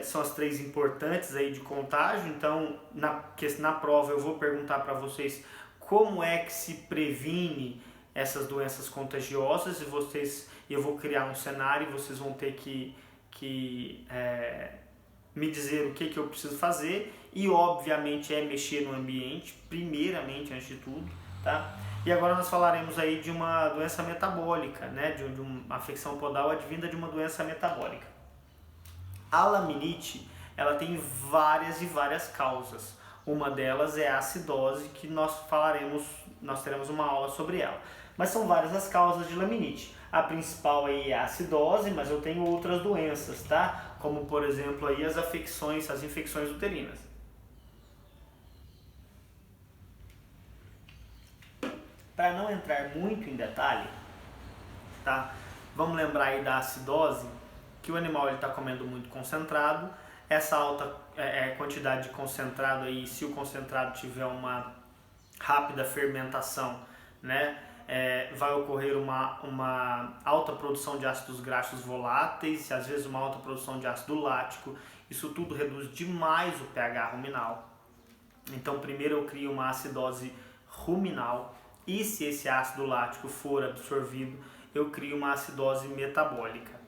São as três importantes aí de contágio, então na prova eu vou perguntar para vocês como é que se previne essas doenças contagiosas e eu vou criar um cenário e vocês vão ter que me dizer o que eu preciso fazer e, obviamente, mexer no ambiente, primeiramente, antes de tudo, tá? E agora nós falaremos aí de uma doença metabólica, né? De uma afecção podal advinda de uma doença metabólica. A laminite, ela tem várias e várias causas. Uma delas é a acidose, que nós teremos uma aula sobre ela. Mas são várias as causas de laminite. A principal aí é a acidose, mas eu tenho outras doenças, tá? Como, por exemplo, aí as infecções uterinas. Para não entrar muito em detalhe, tá? Vamos lembrar aí da acidose, que o animal está comendo muito concentrado. Essa alta quantidade de concentrado aí, se o concentrado tiver uma rápida fermentação, né, vai ocorrer uma alta produção de ácidos graxos voláteis e às vezes uma alta produção de ácido lático. Isso tudo reduz demais o pH ruminal. Então primeiro eu crio uma acidose ruminal e se esse ácido lático for absorvido, eu crio uma acidose metabólica.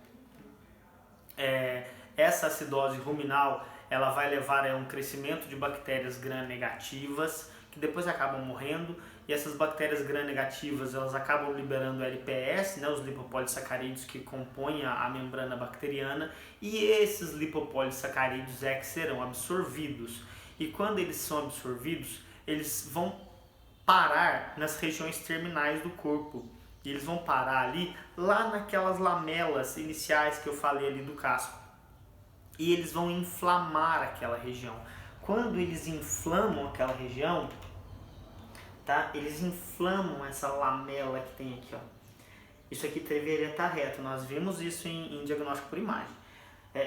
Essa acidose ruminal, ela vai levar a um crescimento de bactérias gram-negativas, que depois acabam morrendo, e essas bactérias gram-negativas, elas acabam liberando LPS, né, os lipopolissacarídeos que compõem a membrana bacteriana, e esses lipopolissacarídeos que serão absorvidos. E quando eles são absorvidos, eles vão parar nas regiões terminais do corpo. E eles vão parar ali, lá naquelas lamelas iniciais que eu falei ali do casco. E eles vão inflamar aquela região. Quando eles inflamam aquela região, tá? Eles inflamam essa lamela que tem aqui, ó. Isso aqui deveria estar reto. Nós vimos isso em diagnóstico por imagem.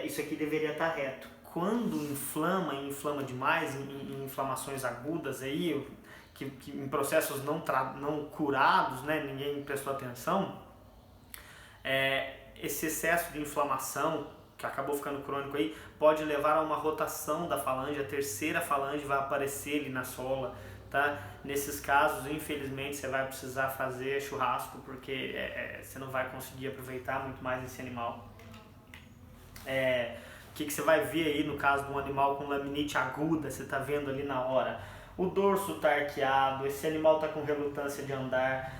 Isso aqui deveria estar reto. Quando inflama demais, em inflamações agudas aí, que em processos não curados, né, ninguém prestou atenção, esse excesso de inflamação, que acabou ficando crônico aí, pode levar a uma rotação da falange, a terceira falange vai aparecer ali na sola, tá? Nesses casos, infelizmente, você vai precisar fazer churrasco, porque você não vai conseguir aproveitar muito mais esse animal. O que você vai ver aí no caso de um animal com laminite aguda, você está vendo ali na hora? O dorso está arqueado, esse animal está com relutância de andar.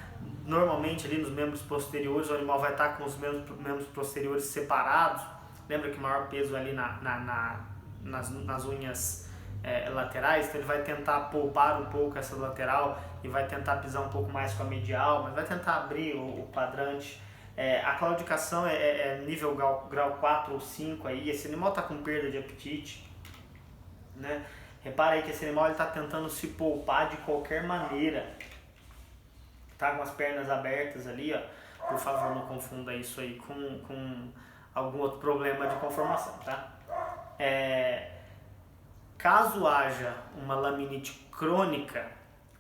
Normalmente ali nos membros posteriores, o animal vai estar com os membros posteriores separados. Lembra que o maior peso ali nas unhas laterais, então ele vai tentar poupar um pouco essa lateral e vai tentar pisar um pouco mais com a medial, mas vai tentar abrir o quadrante. A claudicação é nível grau 4 ou 5 aí. Esse animal está com perda de apetite, né? Repara aí que esse animal está tentando se poupar de qualquer maneira. Tá com as pernas abertas ali, ó. Por favor, não confunda isso aí com algum outro problema de conformação, tá? Caso haja uma laminite crônica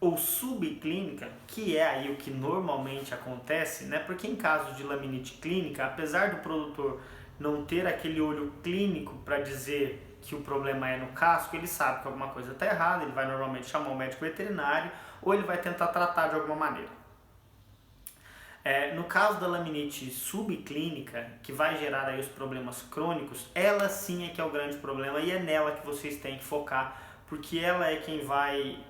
ou subclínica, que é aí o que normalmente acontece, né? Porque em caso de laminite clínica, apesar do produtor não ter aquele olho clínico para dizer que o problema é no casco, ele sabe que alguma coisa está errada, ele vai normalmente chamar o médico veterinário ou ele vai tentar tratar de alguma maneira. No caso da laminite subclínica, que vai gerar aí os problemas crônicos, ela sim é que é o grande problema e é nela que vocês têm que focar, porque ela é quem vai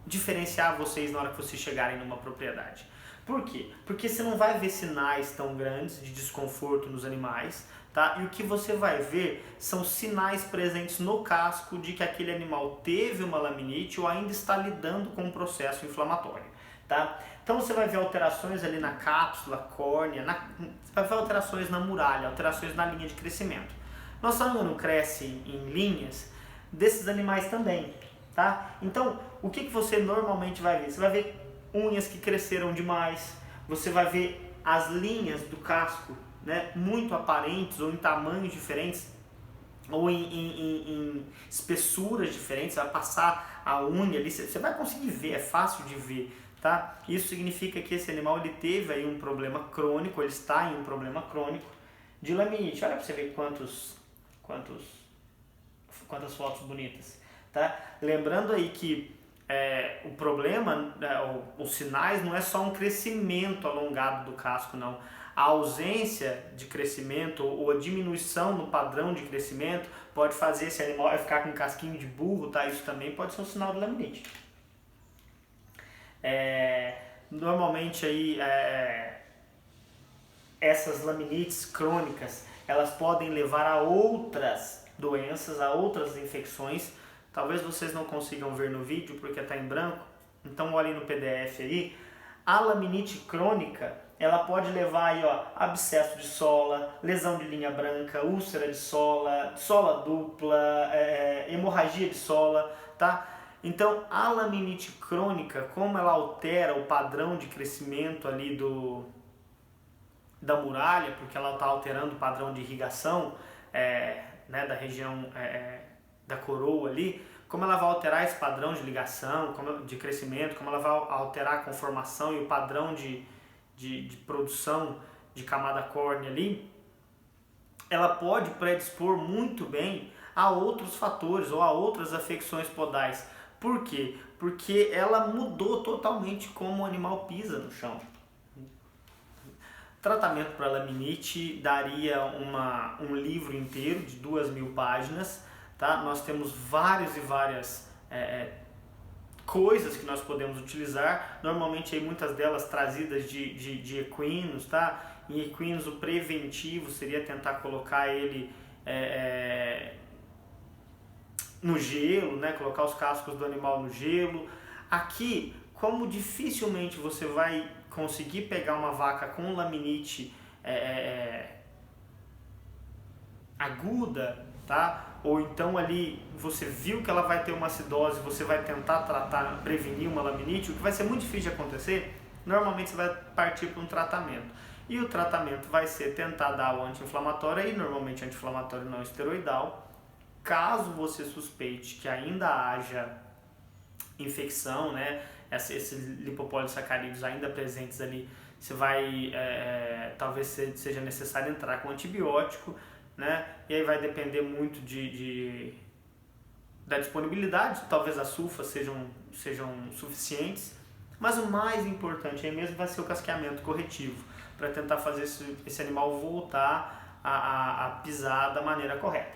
diferenciar vocês na hora que vocês chegarem numa propriedade. Por quê? Porque você não vai ver sinais tão grandes de desconforto nos animais, tá? E o que você vai ver são sinais presentes no casco de que aquele animal teve uma laminite ou ainda está lidando com um processo inflamatório, tá? Então você vai ver alterações ali na cápsula, córnea, você vai ver alterações na muralha, alterações na linha de crescimento. Nossa unha não cresce em linhas, desses animais também, tá? Então, o que você normalmente vai ver? Você vai ver unhas que cresceram demais, você vai ver as linhas do casco, né, muito aparentes ou em tamanhos diferentes ou em espessuras diferentes. Você vai passar a unha ali, você vai conseguir ver, é fácil de ver, tá? Isso significa que esse animal ele teve aí um problema crônico, ele está em um problema crônico de laminite. Olha para você ver quantas fotos bonitas, tá? Lembrando aí que o problema, os sinais não é só um crescimento alongado do casco, não. A ausência de crescimento ou a diminuição no padrão de crescimento pode fazer esse animal ficar com casquinho de burro, tá? Isso também pode ser um sinal de laminite. Normalmente aí essas laminites crônicas, elas podem levar a outras doenças, a outras infecções. Talvez vocês não consigam ver no vídeo porque está em branco, então olhem no PDF aí. A laminite crônica, ela pode levar aí, abscesso de sola, lesão de linha branca, úlcera de sola, sola dupla, hemorragia de sola, tá? Então, a laminite crônica, como ela altera o padrão de crescimento ali da muralha, porque ela está alterando o padrão de irrigação né, da região da coroa ali, como ela vai alterar esse padrão de ligação, de crescimento, como ela vai alterar a conformação e o padrão de produção de camada córnea ali, ela pode predispor muito bem a outros fatores ou a outras afecções podais. Por quê? Porque ela mudou totalmente como o animal pisa no chão. Tratamento para laminite daria um livro inteiro de 2.000 páginas. Tá? Nós temos várias coisas que nós podemos utilizar, normalmente aí muitas delas trazidas de equinos, tá? Em equinos o preventivo seria tentar colocar ele no gelo, né? Colocar os cascos do animal no gelo. Aqui, como dificilmente você vai conseguir pegar uma vaca com laminite aguda, tá? Ou então ali você viu que ela vai ter uma acidose, você vai tentar tratar, prevenir uma laminite, o que vai ser muito difícil de acontecer, normalmente você vai partir para um tratamento. E o tratamento vai ser tentar dar o anti-inflamatório, aí normalmente anti-inflamatório não esteroidal. Caso você suspeite que ainda haja infecção, né, esses lipopolissacarídeos ainda presentes ali, você vai, talvez seja necessário entrar com antibiótico, né? E aí vai depender muito da disponibilidade, talvez as sulfas sejam suficientes, mas o mais importante aí mesmo vai ser o casqueamento corretivo, para tentar fazer esse animal voltar a pisar da maneira correta.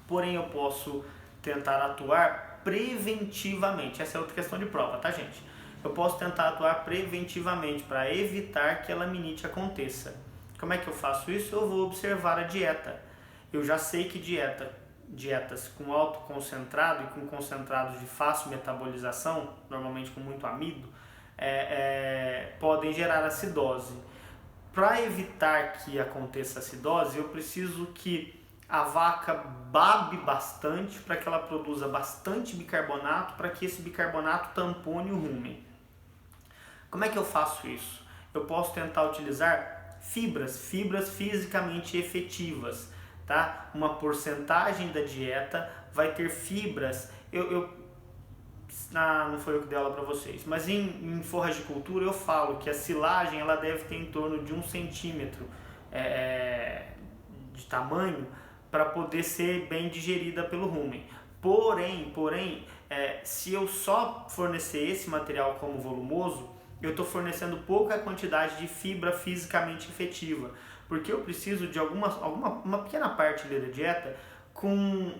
Porém, eu posso tentar atuar preventivamente, essa é outra questão de prova, tá, gente? Eu posso tentar atuar preventivamente para evitar que a laminite aconteça. Como é que eu faço isso? Eu vou observar a dieta. Eu já sei que dietas com alto concentrado e com concentrados de fácil metabolização, normalmente com muito amido, podem gerar acidose. Para evitar que aconteça acidose, eu preciso que a vaca babe bastante para que ela produza bastante bicarbonato, para que esse bicarbonato tampone o rumen. Como é que eu faço isso? Eu posso tentar utilizar fibras fisicamente efetivas, tá? Uma porcentagem da dieta vai ter fibras. Não foi eu que dei aula para vocês, mas em forragicultura eu falo que a silagem ela deve ter em torno de 1 centímetro de tamanho para poder ser bem digerida pelo rumen. Porém, se eu só fornecer esse material como volumoso, eu estou fornecendo pouca quantidade de fibra fisicamente efetiva, porque eu preciso de uma pequena parte ali da dieta com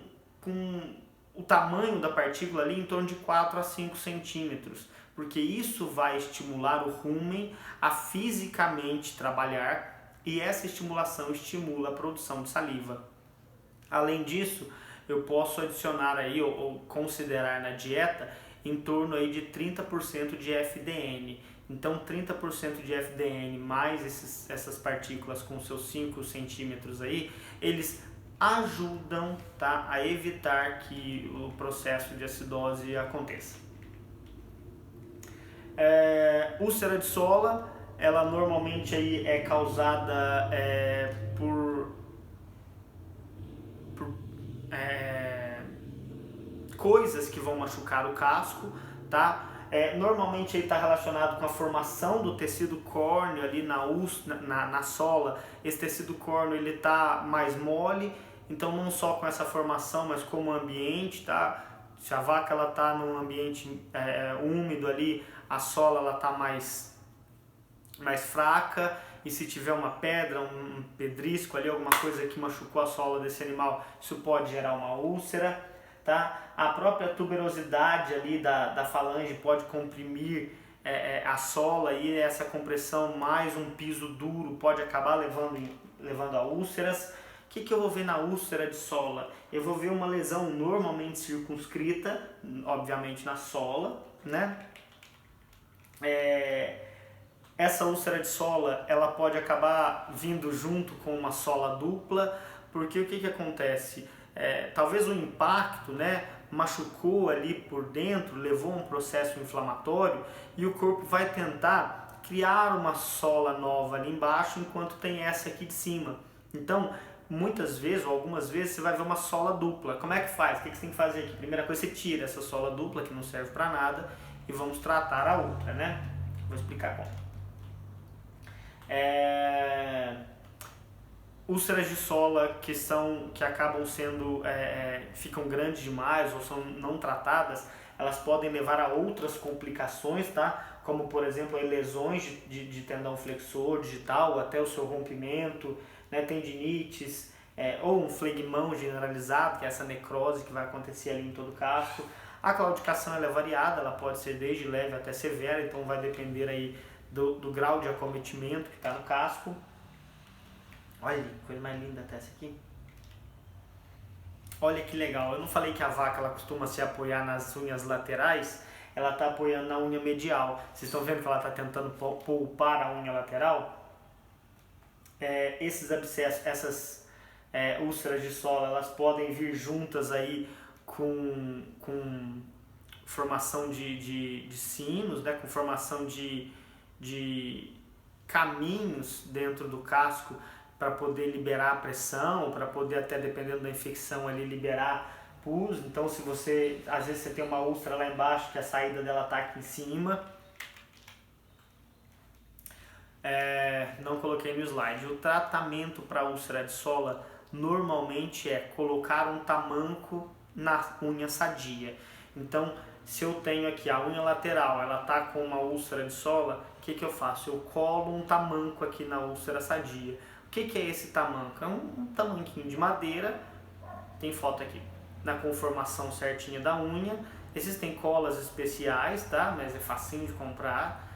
o tamanho da partícula ali em torno de 4 a 5 centímetros, porque isso vai estimular o rumen a fisicamente trabalhar e essa estimulação estimula a produção de saliva. Além disso, eu posso adicionar aí ou considerar na dieta em torno aí de 30% de FDN. Então 30% de FDN mais essas partículas com seus 5 centímetros aí, eles ajudam, tá, a evitar que o processo de acidose aconteça. Úlcera de sola, ela normalmente aí é causada por coisas que vão machucar o casco, tá? Normalmente ele está relacionado com a formação do tecido córneo ali na sola. Esse tecido córneo ele está mais mole, então não só com essa formação, mas como ambiente, tá? Se a vaca ela está num ambiente úmido ali, a sola ela está mais fraca e se tiver uma pedra, um pedrisco ali, alguma coisa que machucou a sola desse animal, isso pode gerar uma úlcera, tá? A própria tuberosidade ali da falange pode comprimir a sola e essa compressão mais um piso duro pode acabar levando a úlceras. O que eu vou ver na úlcera de sola? Eu vou ver uma lesão normalmente circunscrita, obviamente na sola, né? Essa úlcera de sola, ela pode acabar vindo junto com uma sola dupla, porque o que acontece? Talvez o impacto, né, machucou ali por dentro, levou a um processo inflamatório e o corpo vai tentar criar uma sola nova ali embaixo enquanto tem essa aqui de cima. Então, muitas vezes ou algumas vezes você vai ver uma sola dupla. Como é que faz? O que você tem que fazer aqui? Primeira coisa, você tira essa sola dupla que não serve para nada e vamos tratar a outra, né? Vou explicar como. Úlceras de sola que acabam sendo, ficam grandes demais ou são não tratadas, elas podem levar a outras complicações, tá? Como por exemplo lesões de tendão flexor digital, até o seu rompimento, né? Tendinites, ou um flegmão generalizado, que é essa necrose que vai acontecer ali em todo o casco. A claudicação ela é variada, ela pode ser desde leve até severa, então vai depender aí do grau de acometimento que está no casco. Olha que coisa mais linda até essa aqui. Olha que legal, eu não falei que a vaca ela costuma se apoiar nas unhas laterais, ela está apoiando na unha medial. Vocês estão vendo que ela está tentando poupar a unha lateral? Esses abscessos, essas úlceras de sola, elas podem vir juntas aí com formação de sinos, né? Com formação de caminhos dentro do casco para poder liberar a pressão, para poder até, dependendo da infecção ali, liberar pus. Então, se você, às vezes você tem uma úlcera lá embaixo que a saída dela está aqui em cima. Não coloquei no slide. O tratamento para úlcera de sola normalmente é colocar um tamanco na unha sadia. Então, se eu tenho aqui a unha lateral, ela está com uma úlcera de sola, o que eu faço? Eu colo um tamanco aqui na úlcera sadia. O que é esse tamanco? É um tamanquinho de madeira, tem foto aqui, na conformação certinha da unha. Existem colas especiais, tá? Mas é facinho de comprar.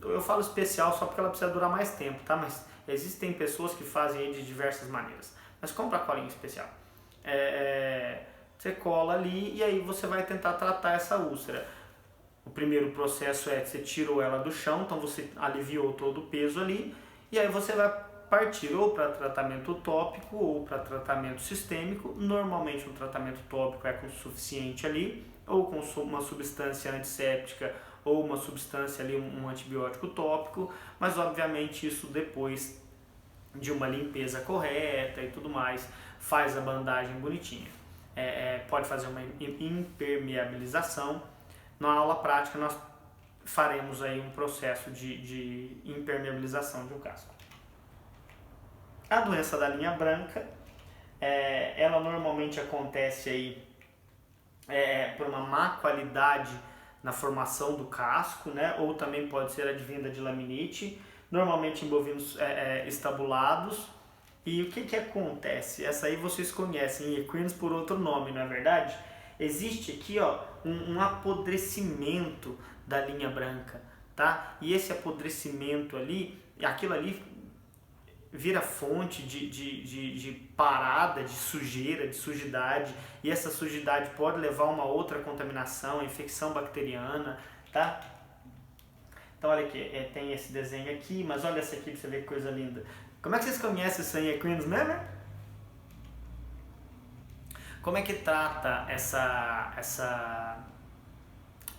Eu falo especial só porque ela precisa durar mais tempo, tá? Mas existem pessoas que fazem de diversas maneiras. Mas compra a colinha especial. Você cola ali e aí você vai tentar tratar essa úlcera. O primeiro processo é que você tirou ela do chão, então você aliviou todo o peso ali. E aí você vai partir ou para tratamento tópico ou para tratamento sistêmico. Normalmente um tratamento tópico é suficiente ali, ou com uma substância antisséptica ou uma substância ali, um antibiótico tópico, mas obviamente isso depois de uma limpeza correta e tudo mais, faz a bandagem bonitinha. Pode fazer uma impermeabilização. Na aula prática nós faremos aí um processo de impermeabilização de um casco. A doença da linha branca, ela normalmente acontece aí por uma má qualidade na formação do casco, né? Ou também pode ser advinda de laminite, normalmente em bovinos estabulados. E o que acontece? Essa aí vocês conhecem, equinos por outro nome, não é verdade? Existe aqui um apodrecimento da linha branca, tá? E esse apodrecimento ali, aquilo ali vira fonte de parada, de sujeira, de sujidade, e essa sujidade pode levar a uma outra contaminação, a infecção bacteriana, tá? Então olha aqui, tem esse desenho aqui, mas olha essa aqui pra você ver que coisa linda. Como é que vocês conhecem isso em equinos mesmo? Como é que trata essa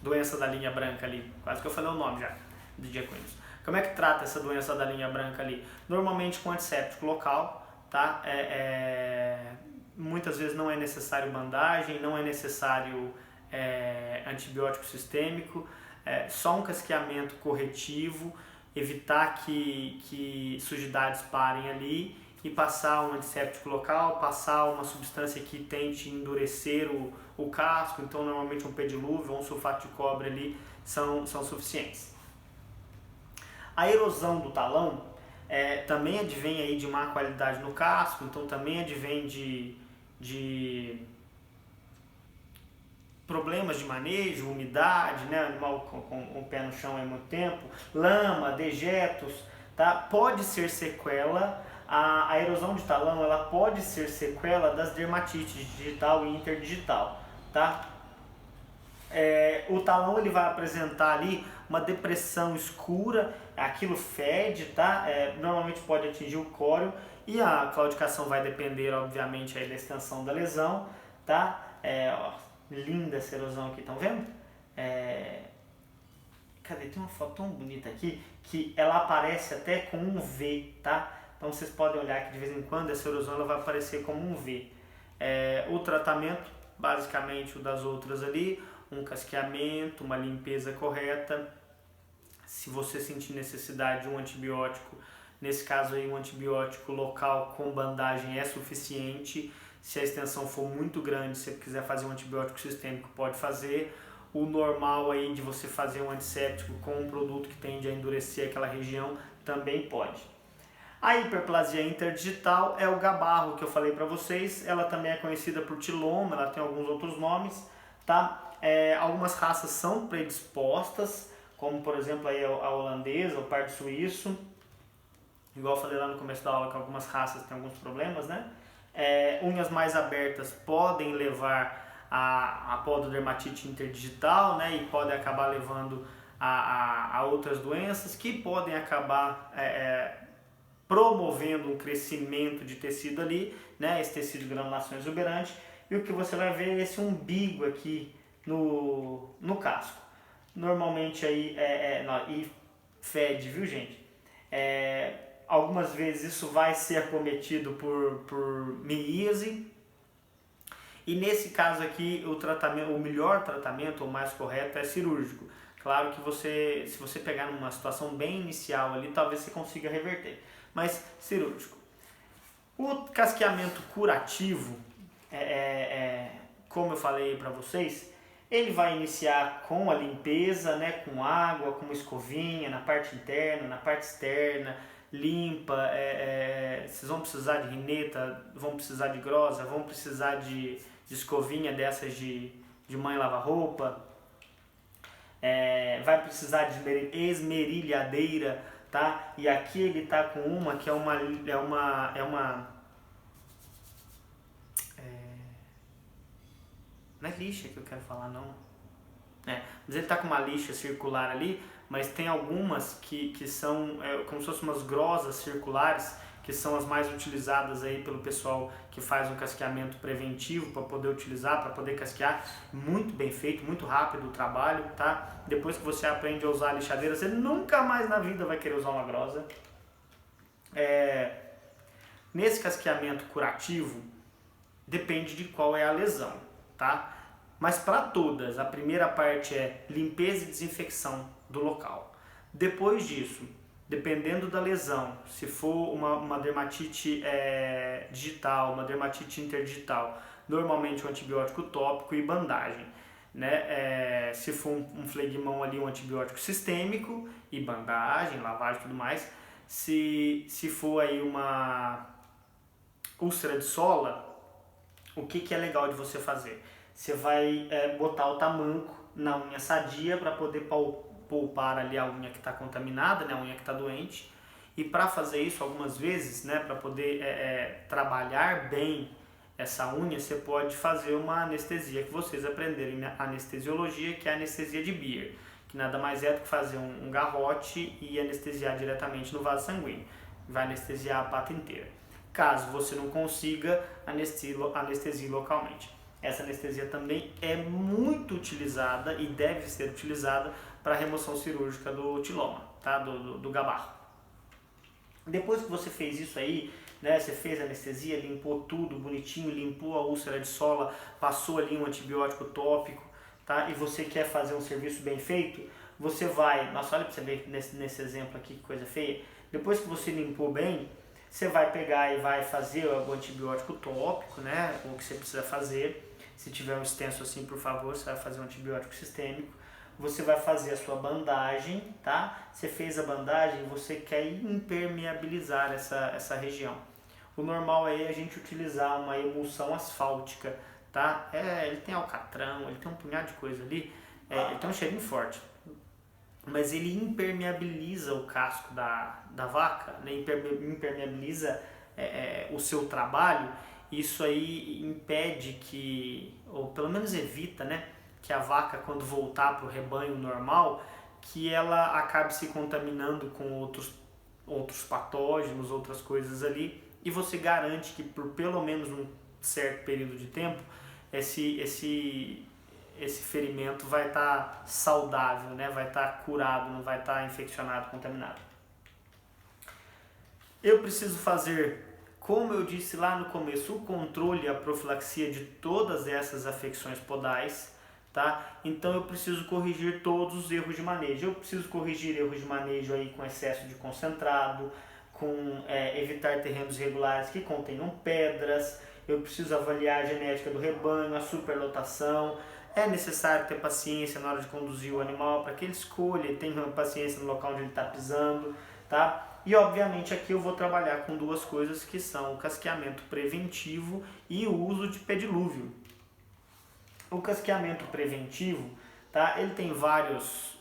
doença da linha branca ali? Quase que eu falei o nome já, de equinos. Como é que trata essa doença da linha branca ali? Normalmente com antisséptico local, tá? Muitas vezes não é necessário bandagem, não é necessário antibiótico sistêmico, só um casqueamento corretivo, evitar que sujidades parem ali e passar um antisséptico local, passar uma substância que tente endurecer o casco, então normalmente um pedilúvio ou um sulfato de cobre ali são suficientes. A erosão do talão, também advém aí de má qualidade no casco, então também advém de problemas de manejo, umidade, né? Animal com o pé no chão há muito tempo, lama, dejetos, tá? Pode ser sequela, a erosão de talão ela pode ser sequela das dermatites digital e interdigital, tá? O talão ele vai apresentar ali uma depressão escura, aquilo fede, tá? Normalmente pode atingir o córeo e a claudicação vai depender, obviamente, aí da extensão da lesão, tá? Ó, linda essa erosão aqui, estão vendo? Cadê? Tem uma foto tão bonita aqui que ela aparece até com um V, tá? Então vocês podem olhar que de vez em quando essa erosão ela vai aparecer como um V. O tratamento, basicamente o das outras ali, um casqueamento, uma limpeza correta. Se você sentir necessidade de um antibiótico, nesse caso aí um antibiótico local com bandagem é suficiente. Se a extensão for muito grande, se você quiser fazer um antibiótico sistêmico, pode fazer. O normal aí de você fazer um antisséptico com um produto que tende a endurecer aquela região, também pode. A hiperplasia interdigital é o gabarro que eu falei para vocês, ela também é conhecida por tiloma, ela tem alguns outros nomes, tá? Algumas raças são predispostas, como por exemplo aí a holandesa, o pardo suíço, igual eu falei lá no começo da aula que algumas raças têm alguns problemas, né? Unhas mais abertas podem levar a pododermatite interdigital, né? E podem acabar levando a outras doenças que podem acabar promovendo um crescimento de tecido ali, né? Esse tecido de granulação exuberante, e o que você vai ver é esse umbigo aqui no casco. Normalmente aí e fede, viu gente? Algumas vezes isso vai ser acometido por miíase, e nesse caso aqui o melhor tratamento, o mais correto é cirúrgico. Claro que se você pegar numa situação bem inicial ali, talvez você consiga reverter, mas cirúrgico. O casqueamento curativo, como eu falei para vocês, ele vai iniciar com a limpeza, né, com água, com uma escovinha na parte interna, na parte externa, limpa. Vocês vão precisar de rineta, vão precisar de grosa, vão precisar de escovinha dessas de mãe lava-roupa, vai precisar de esmerilhadeira, tá? E aqui ele tá com uma que não é lixa que eu quero falar, não. Mas ele tá com uma lixa circular ali, mas tem algumas que são como se fossem umas grosas circulares, que são as mais utilizadas aí pelo pessoal que faz um casqueamento preventivo para poder utilizar, para poder casquear. Muito bem feito, muito rápido o trabalho, tá? Depois que você aprende a usar a lixadeira, você nunca mais na vida vai querer usar uma grosa. Nesse casqueamento curativo, depende de qual é a lesão, tá? Mas para todas, a primeira parte é limpeza e desinfecção do local. Depois disso, dependendo da lesão, se for uma dermatite digital, uma dermatite interdigital, normalmente um antibiótico tópico e bandagem, né? Se for um flegmão ali, um antibiótico sistêmico e bandagem, lavagem e tudo mais. Se for aí uma úlcera de sola, o que é legal de você fazer? Você vai botar o tamanco na unha sadia para poder poupar ali a unha que está contaminada, né, a unha que está doente. E para fazer isso algumas vezes, né, para poder trabalhar bem essa unha, você pode fazer uma anestesia que vocês aprenderem na anestesiologia, que é a anestesia de Beer, que nada mais é do que fazer um garrote e anestesiar diretamente no vaso sanguíneo. Vai anestesiar a pata inteira. Caso você não consiga, anestesie localmente. Essa anestesia também é muito utilizada e deve ser utilizada para a remoção cirúrgica do tiloma, tá? do gabarro. Depois que você fez isso aí, né, você fez a anestesia, limpou tudo bonitinho, limpou a úlcera de sola, passou ali um antibiótico tópico, tá? E você quer fazer um serviço bem feito, você vai... Nossa, olha para você ver nesse exemplo aqui, que coisa feia. Depois que você limpou bem, você vai pegar e vai fazer o antibiótico tópico, né? O que você precisa fazer. Se tiver um extenso assim, por favor, você vai fazer um antibiótico sistêmico. você vai fazer a sua bandagem, tá? Você fez a bandagem, você quer impermeabilizar essa região. O normal aí é a gente utilizar uma emulsão asfáltica, tá? Ele tem alcatrão, ele tem um punhado de coisa ali, ele tem um cheirinho forte, mas ele impermeabiliza o casco da vaca, né? Impermeabiliza o seu trabalho. Isso aí impede que, ou pelo menos evita, né, que a vaca, quando voltar para o rebanho normal, que ela acabe se contaminando com outros patógenos, outras coisas ali, e você garante que por pelo menos um certo período de tempo esse ferimento vai estar saudável, né? Vai estar curado, não vai estar infeccionado, contaminado. Eu preciso fazer, como eu disse lá no começo, o controle e a profilaxia de todas essas afecções podais, tá? Então eu preciso corrigir todos os erros de manejo. Eu preciso corrigir erros de manejo aí com excesso de concentrado, com evitar terrenos irregulares que contenham pedras. Eu preciso avaliar a genética do rebanho, a superlotação. É necessário ter paciência na hora de conduzir o animal para que ele escolha e tenha paciência no local onde ele está pisando, tá? E obviamente aqui eu vou trabalhar com duas coisas que são o casqueamento preventivo e o uso de pedilúvio. O casqueamento preventivo, tá? Ele tem várias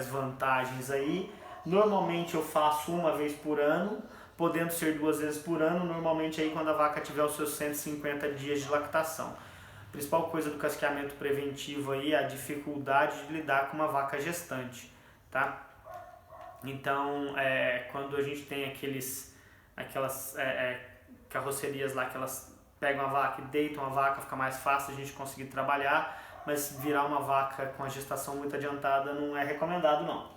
vantagens aí. Normalmente eu faço uma vez por ano, podendo ser 2 vezes por ano, normalmente aí quando a vaca tiver os seus 150 dias de lactação. A principal coisa do casqueamento preventivo aí é a dificuldade de lidar com uma vaca gestante, tá? Então, quando a gente tem aquelas carrocerias lá que elas pegam a vaca e deitam a vaca, fica mais fácil a gente conseguir trabalhar, mas virar uma vaca com a gestação muito adiantada não é recomendado não.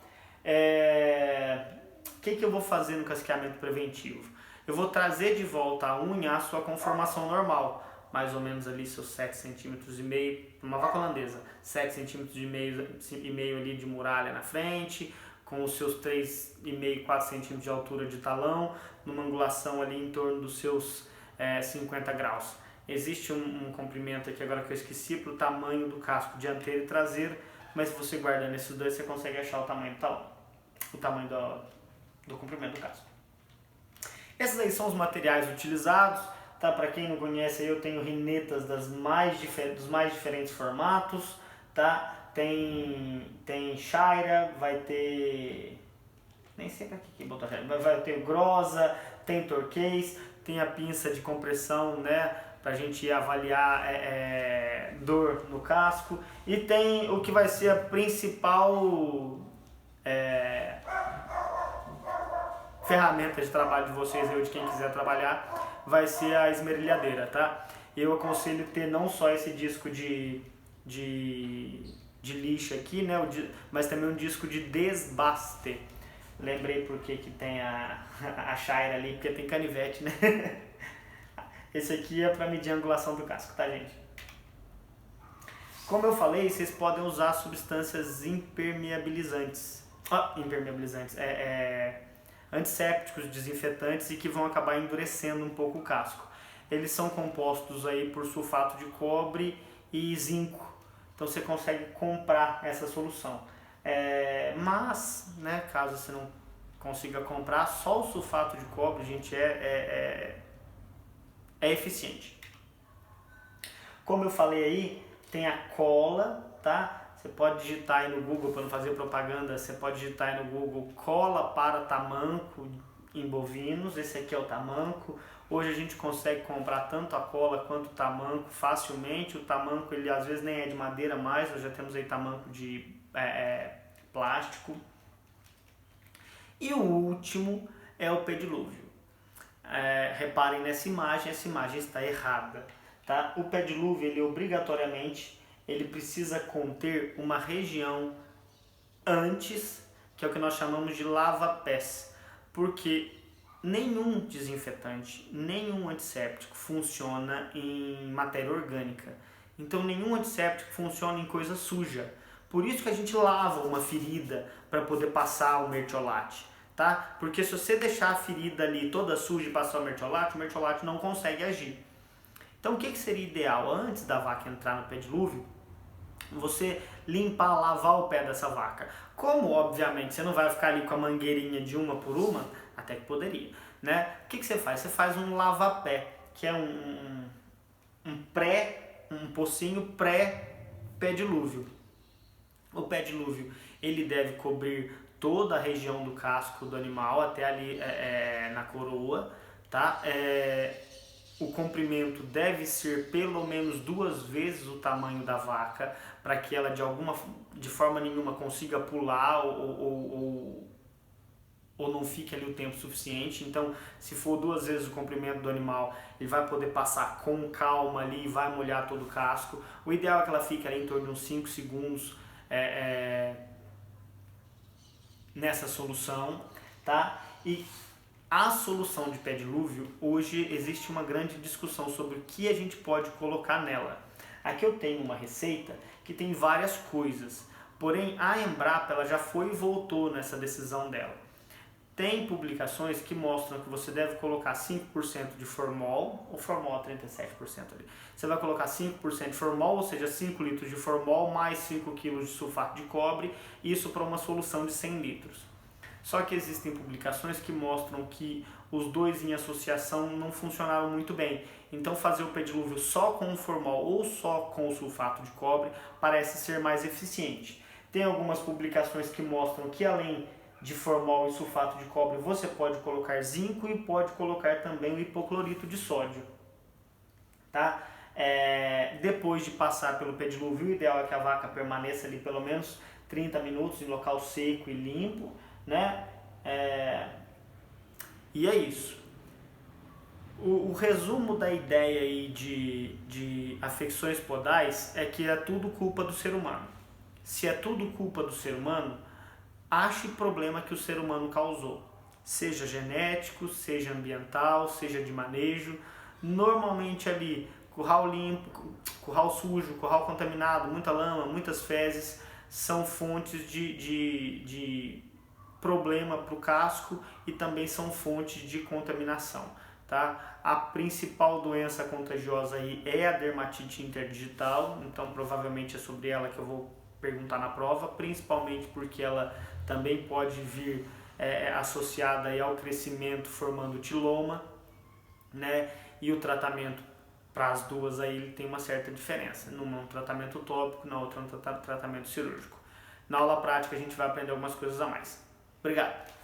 O que eu vou fazer no casqueamento preventivo? Eu vou trazer de volta a unha à sua conformação normal, mais ou menos ali seus 7,5 cm, uma vaca holandesa, 7,5 cm ali de muralha na frente, com os seus 3,5, 4 centímetros de altura de talão, numa angulação ali em torno dos seus 50 graus. Existe um comprimento aqui agora que eu esqueci para o tamanho do casco dianteiro e traseiro, mas se você guardando esses dois você consegue achar o tamanho do talão, o tamanho do comprimento do casco. Esses aí são os materiais utilizados, tá? Para quem não conhece, eu tenho rinetas dos mais diferentes formatos, tá? Tem Shira, vai ter, nem sei pra que botar Shira, vai ter grosa, tem turquês, tem a pinça de compressão, né, pra gente avaliar dor no casco, e tem o que vai ser a principal ferramenta de trabalho de vocês, de quem quiser trabalhar, vai ser a esmerilhadeira, tá? Eu aconselho ter não só esse disco de lixa aqui, né, mas também um disco de desbaste. Lembrei porque que tem a Shira ali, porque tem canivete, né? Esse aqui é para medir a angulação do casco, tá, gente? Como eu falei, vocês podem usar substâncias impermeabilizantes. Antissépticos, desinfetantes, e que vão acabar endurecendo um pouco o casco. Eles são compostos aí por sulfato de cobre e zinco. Então você consegue comprar essa solução. Mas, né, caso você não consiga comprar, só o sulfato de cobre, gente, é eficiente. Como eu falei aí, tem a cola, tá? Você pode digitar aí no Google, para não fazer propaganda, você pode digitar aí no Google cola para tamanco em bovinos. Esse aqui é o tamanco. Hoje a gente consegue comprar tanto a cola quanto o tamanco facilmente. O tamanco, ele às vezes nem é de madeira mais, nós já temos aí tamanco de plástico. E o último é o pedilúvio. Reparem nessa imagem, essa imagem está errada, tá? O pedilúvio, ele obrigatoriamente, ele precisa conter uma região antes, que é o que nós chamamos de lava-pés, porque nenhum desinfetante, nenhum antisséptico funciona em matéria orgânica. Então nenhum antisséptico funciona em coisa suja. Por isso que a gente lava uma ferida para poder passar o mertiolate, tá? Porque se você deixar a ferida ali toda suja e passar o mertiolate não consegue agir. Então o que seria ideal? Antes da vaca entrar no pedilúvio, você limpar, lavar o pé dessa vaca. Como, obviamente, você não vai ficar ali com a mangueirinha de uma por uma, até que poderia, né? O que você faz? Você faz um lava-pé, que é um pocinho pré-pé dilúvio. O pé dilúvio, ele deve cobrir toda a região do casco do animal, até ali na coroa, tá? O comprimento deve ser pelo menos 2 vezes o tamanho da vaca, para que ela de forma nenhuma consiga pular ou não fique ali o tempo suficiente. Então, se for 2 vezes o comprimento do animal, ele vai poder passar com calma ali e vai molhar todo o casco. O ideal é que ela fique ali em torno de uns 5 segundos nessa solução, tá? E a solução de pé dilúvio, hoje existe uma grande discussão sobre o que a gente pode colocar nela. Aqui eu tenho uma receita que tem várias coisas, porém a Embrapa ela já foi e voltou nessa decisão dela. Tem publicações que mostram que você deve colocar 5% de formol, o formol é 37% ali. Você vai colocar 5% de formol, ou seja, 5 litros de formol mais 5 kg de sulfato de cobre, isso para uma solução de 100 litros. Só que existem publicações que mostram que os dois em associação não funcionaram muito bem. Então fazer o pé dilúvio só com o formol ou só com o sulfato de cobre parece ser mais eficiente. Tem algumas publicações que mostram que além de formol e sulfato de cobre você pode colocar zinco e pode colocar também o hipoclorito de sódio. Tá? Depois de passar pelo pé dilúvio, o ideal é que a vaca permaneça ali pelo menos 30 minutos em local seco e limpo, né? E é isso. O resumo da ideia aí de afecções podais é que é tudo culpa do ser humano. Se é tudo culpa do ser humano, ache problema que o ser humano causou. Seja genético, seja ambiental, seja de manejo. Normalmente ali, curral limpo, curral sujo, curral contaminado, muita lama, muitas fezes, são fontes de problema para o casco e também são fontes de contaminação. Tá? A principal doença contagiosa aí é a dermatite interdigital, então provavelmente é sobre ela que eu vou perguntar na prova, principalmente porque ela também pode vir associada aí ao crescimento formando tiloma, né? E o tratamento para as duas aí ele tem uma certa diferença. Numa é um tratamento tópico, na outra é um tratamento cirúrgico. Na aula prática a gente vai aprender algumas coisas a mais. Obrigado!